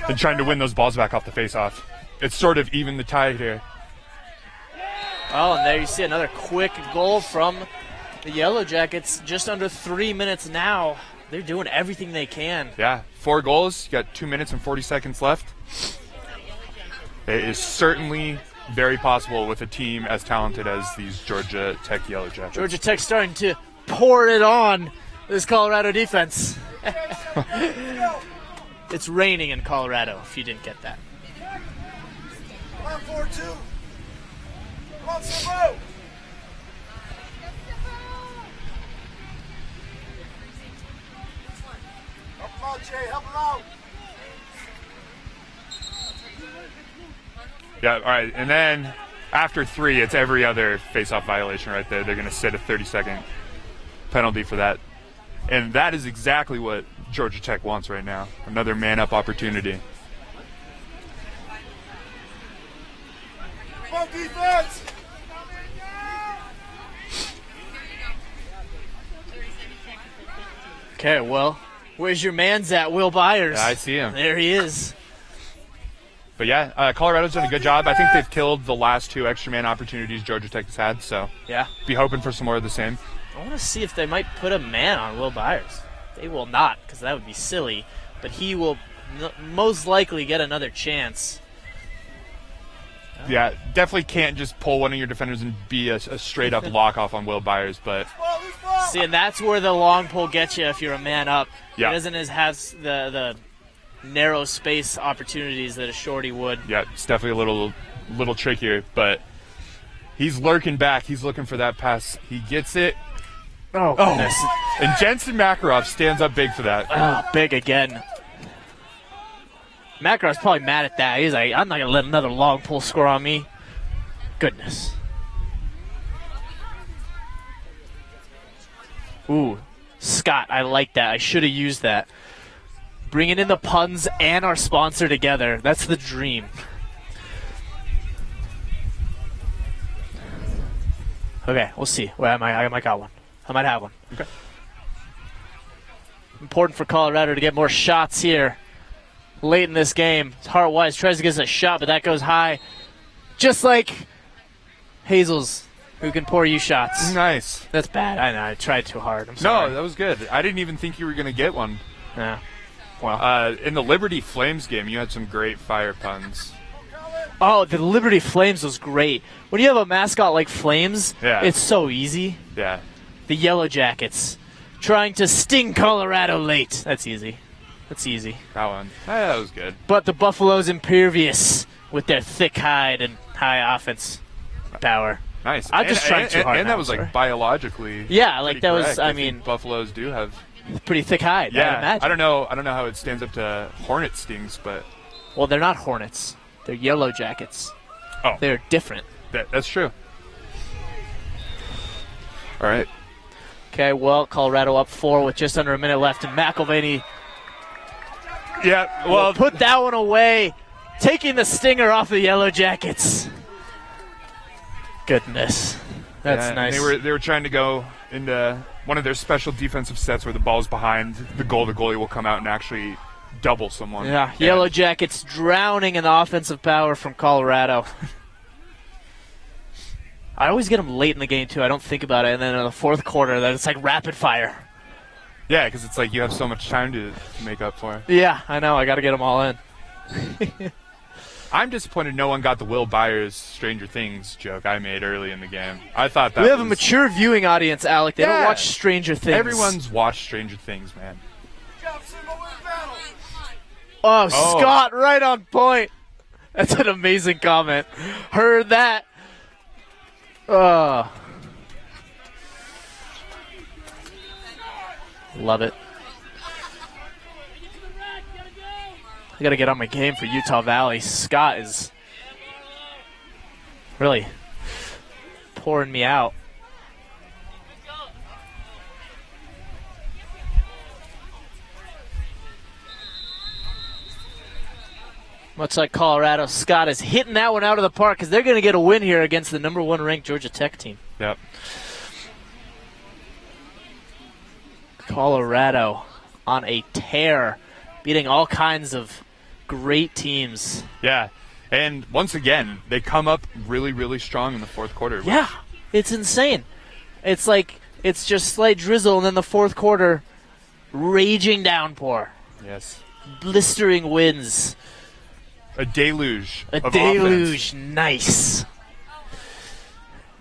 in trying to win those balls back off the face-off. It's sort of even the tide here. Oh, and there you see another quick goal from the Yellow Jackets. Just under 3 minutes now. They're doing everything they can. Yeah, 4 goals. You got 2 minutes and 40 seconds left. It is certainly very possible with a team as talented as these Georgia Tech Yellow Jackets. Georgia Tech starting to pour it on this Colorado defense. It's raining in Colorado, if you didn't get that. Come on, 4-2. Come on, Simbo. Help him out, Jay. Help him out. Yeah, all right. And then after 3, it's every other face-off violation right there. They're going to set a 30-second penalty for that. And that is exactly what Georgia Tech wants right now. Another man-up opportunity. Come on, defense. Okay, well, where's your man's at, Will Byers? Yeah, I see him. There he is. But yeah, Colorado's done a good job. I think they've killed the last 2 extra man opportunities Georgia Tech has had, so Yeah. be hoping for some more of the same. I want to see if they might put a man on Will Byers. They will not, because that would be silly. But he will most likely get another chance. Yeah, definitely can't just pull one of your defenders and be a straight-up lock-off on Will Byers, but Ball, loose ball. See, and that's where the long pull gets you if you're a man up. Yeah. He doesn't have the narrow space opportunities that a shorty would. yeah, it's definitely a little trickier, but he's lurking back. He's looking for that pass. He gets it. Oh, goodness. And Jensen Makarov stands up big for that. Oh, big again. Makarov's probably mad at that. He's like, I'm not going to let another long pull score on me. Goodness. Ooh, Scott, I like that. I should have used that. Bringing in the puns and our sponsor together. That's the dream. Okay, we'll see. Well, I might got one. I might have one. Okay. Important for Colorado to get more shots here late in this game. Hart Wise tries to get us a shot, but that goes high. Just like Hazel's, who can pour you shots. Nice. That's bad. I know. I tried too hard. I'm sorry. No, that was good. I didn't even think you were going to get one. Yeah. Well. In the Liberty Flames game, you had some great fire puns. Oh, the Liberty Flames was great. When you have a mascot like Flames, Yeah. it's so easy. Yeah. The Yellow Jackets trying to sting Colorado late. That's easy. That's easy. That one. That was good. But the Buffaloes impervious with their thick hide and high offense power. Nice. I'm just trying too hard And now, that was sorry. like biologically. Yeah, like pretty that was. correct. I think mean, Buffaloes do have. pretty thick hide. I'd Yeah. imagine. I don't know how it stands up to Hornet stings, but Well, they're not Hornets. They're Yellow Jackets. Oh. They're different. that's true. All right. Okay, well, Colorado up 4 with just under a minute left, and McElvaney Yeah. will Well, put that one away, taking the stinger off the Yellow Jackets. Goodness. That's yeah, nice. They were trying to go into one of their special defensive sets where the ball's behind the goal. The goalie will come out and actually double someone. Yeah, And- Yellow Jackets drowning in offensive power from Colorado. I always get them late in the game, too. I don't think about it. And then in the fourth quarter, then it's like rapid fire. Yeah, because it's like you have so much time to make up for. Yeah, I know. I got to get them all in. I'm disappointed no one got the Will Byers Stranger Things joke I made early in the game. I thought that We have a was- mature viewing audience, Alec. They don't Yeah. watch Stranger Things. Everyone's watched Stranger Things, man. Good job, Simbo. Win the battle. Oh, Scott, right on point. That's an amazing comment. Heard that. Love it. I got to get on my game for Utah Valley. Scott is really pouring me out. Much like Colorado, Scott is hitting that one out of the park because they're going to get a win here against the number 1 ranked Georgia Tech team. Yep. Colorado on a tear, beating all kinds of great teams. Yeah. And once again, they come up really, really strong in the fourth quarter. Yeah, it's insane. It's like it's just slight drizzle, and then the fourth quarter, raging downpour. Yes. Blistering winds. A deluge. A of deluge. offense. Nice.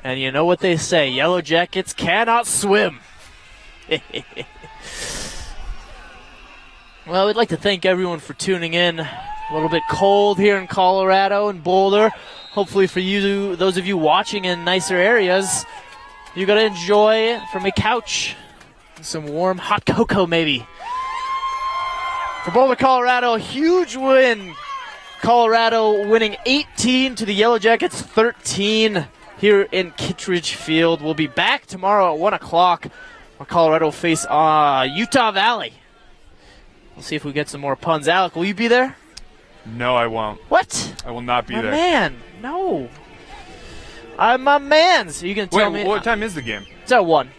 And you know what they say, Yellow Jackets cannot swim. Well, we'd like to thank everyone for tuning in. A little bit cold here in Colorado and Boulder. Hopefully for you, those of you watching in nicer areas, you're going to enjoy from a couch some warm hot cocoa maybe. For Boulder, Colorado, a huge win. Colorado winning 18 to the Yellow Jackets 13 here in Kittredge Field. We'll be back tomorrow at 1 o'clock where Colorado will face Utah Valley. We'll see if we get some more puns. Alec, will you be there? No, I won't. What? I will not be my there. Man, no. I'm my man. So you can tell me. What time is the game? It's at 1.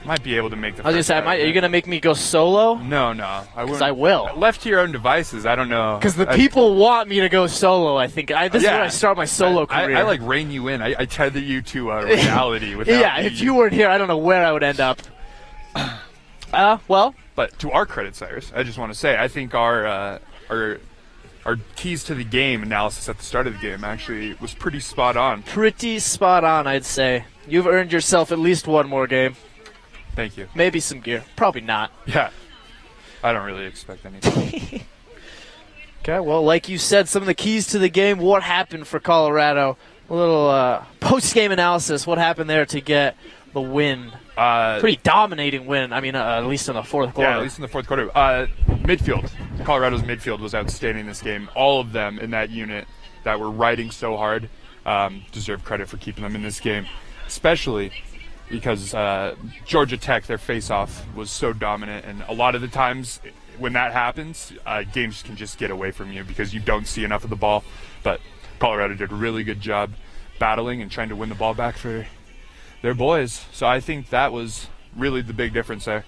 Might be able to make the I was going to say, are you going to make me go solo? No. Because I will. Left to your own devices, I don't know. Because the people want me to go solo, I think. This is where I start my solo career. I like rein you in. I tether you to reality. Without yeah, if you weren't here, I don't know where I would end up. Well. But to our credit, Cyrus, I just want to say, I think our keys to the game analysis at the start of the game actually was pretty spot on. Pretty spot on, I'd say. You've earned yourself at least one more game. Thank you. Maybe some gear. Probably not. Yeah. I don't really expect anything. Okay, well, like you said, some of the keys to the game, what happened for Colorado? A little post-game analysis. What happened there to get the win? Pretty dominating win. I mean, at least in the fourth quarter. Yeah, at least in the fourth quarter. Midfield. Colorado's midfield was outstanding this game. All of them in that unit that were riding so hard deserve credit for keeping them in this game, especially because Georgia Tech, their face-off was so dominant, and a lot of the times when that happens, games can just get away from you because you don't see enough of the ball. But Colorado did a really good job battling and trying to win the ball back for their boys. So I think that was really the big difference there.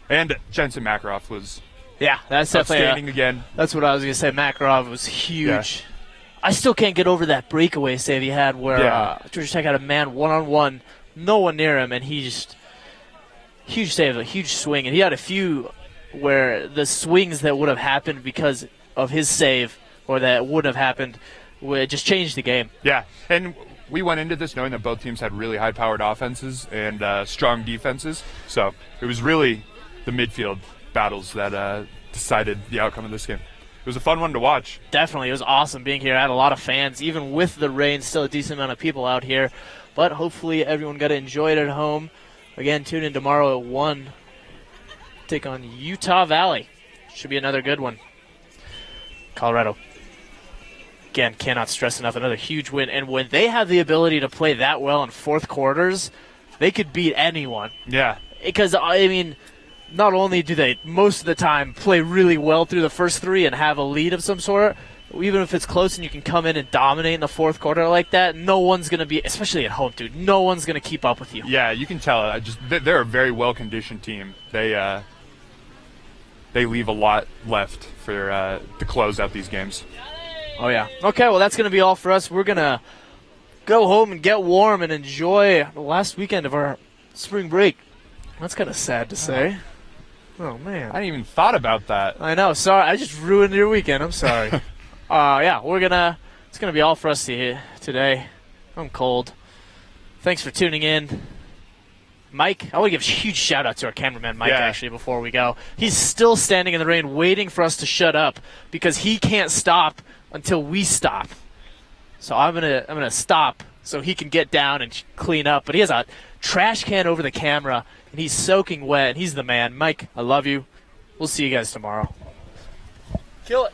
And Jensen Makarov was that's outstanding definitely again. That's what I was going to say. Makarov was huge. Yeah. I still can't get over that breakaway save he had where Georgia Tech had a man one-on-one, no one near him, and he just huge save, a huge swing. And he had a few where the swings that would have happened because of his save or that would have happened would just change the game. Yeah, and we went into this knowing that both teams had really high-powered offenses and strong defenses. So it was really the midfield battles that decided the outcome of this game. It was a fun one to watch. Definitely. It was awesome being here. I had a lot of fans. Even with the rain, still a decent amount of people out here. But hopefully everyone got to enjoy it at home. Again, tune in tomorrow at 1. Take on Utah Valley. Should be another good one. Colorado. Again, cannot stress enough, another huge win. And when they have the ability to play that well in fourth quarters, they could beat anyone. Yeah. Because, I mean, not only do they most of the time play really well through the first 3 and have a lead of some sort, even if it's close and you can come in and dominate in the fourth quarter like that, no one's going to be, especially at home, dude, no one's going to keep up with you. Yeah, you can tell. They're a very well-conditioned team. They leave a lot left for to close out these games. Oh, yeah. Okay, well, that's going to be all for us. We're going to go home and get warm and enjoy the last weekend of our spring break. That's kind of sad to say. Oh, man. I hadn't even thought about that. I know. Sorry. I just ruined your weekend. I'm sorry. It's going to be all for us today. I'm cold. Thanks for tuning in. Mike, I want to give a huge shout out to our cameraman, Mike, Yeah. actually, before we go. He's still standing in the rain waiting for us to shut up because he can't stop until we stop. So I'm gonna stop so he can get down and clean up. But he has a trash can over the camera, and he's soaking wet, and he's the man. Mike, I love you. We'll see you guys tomorrow. Kill it.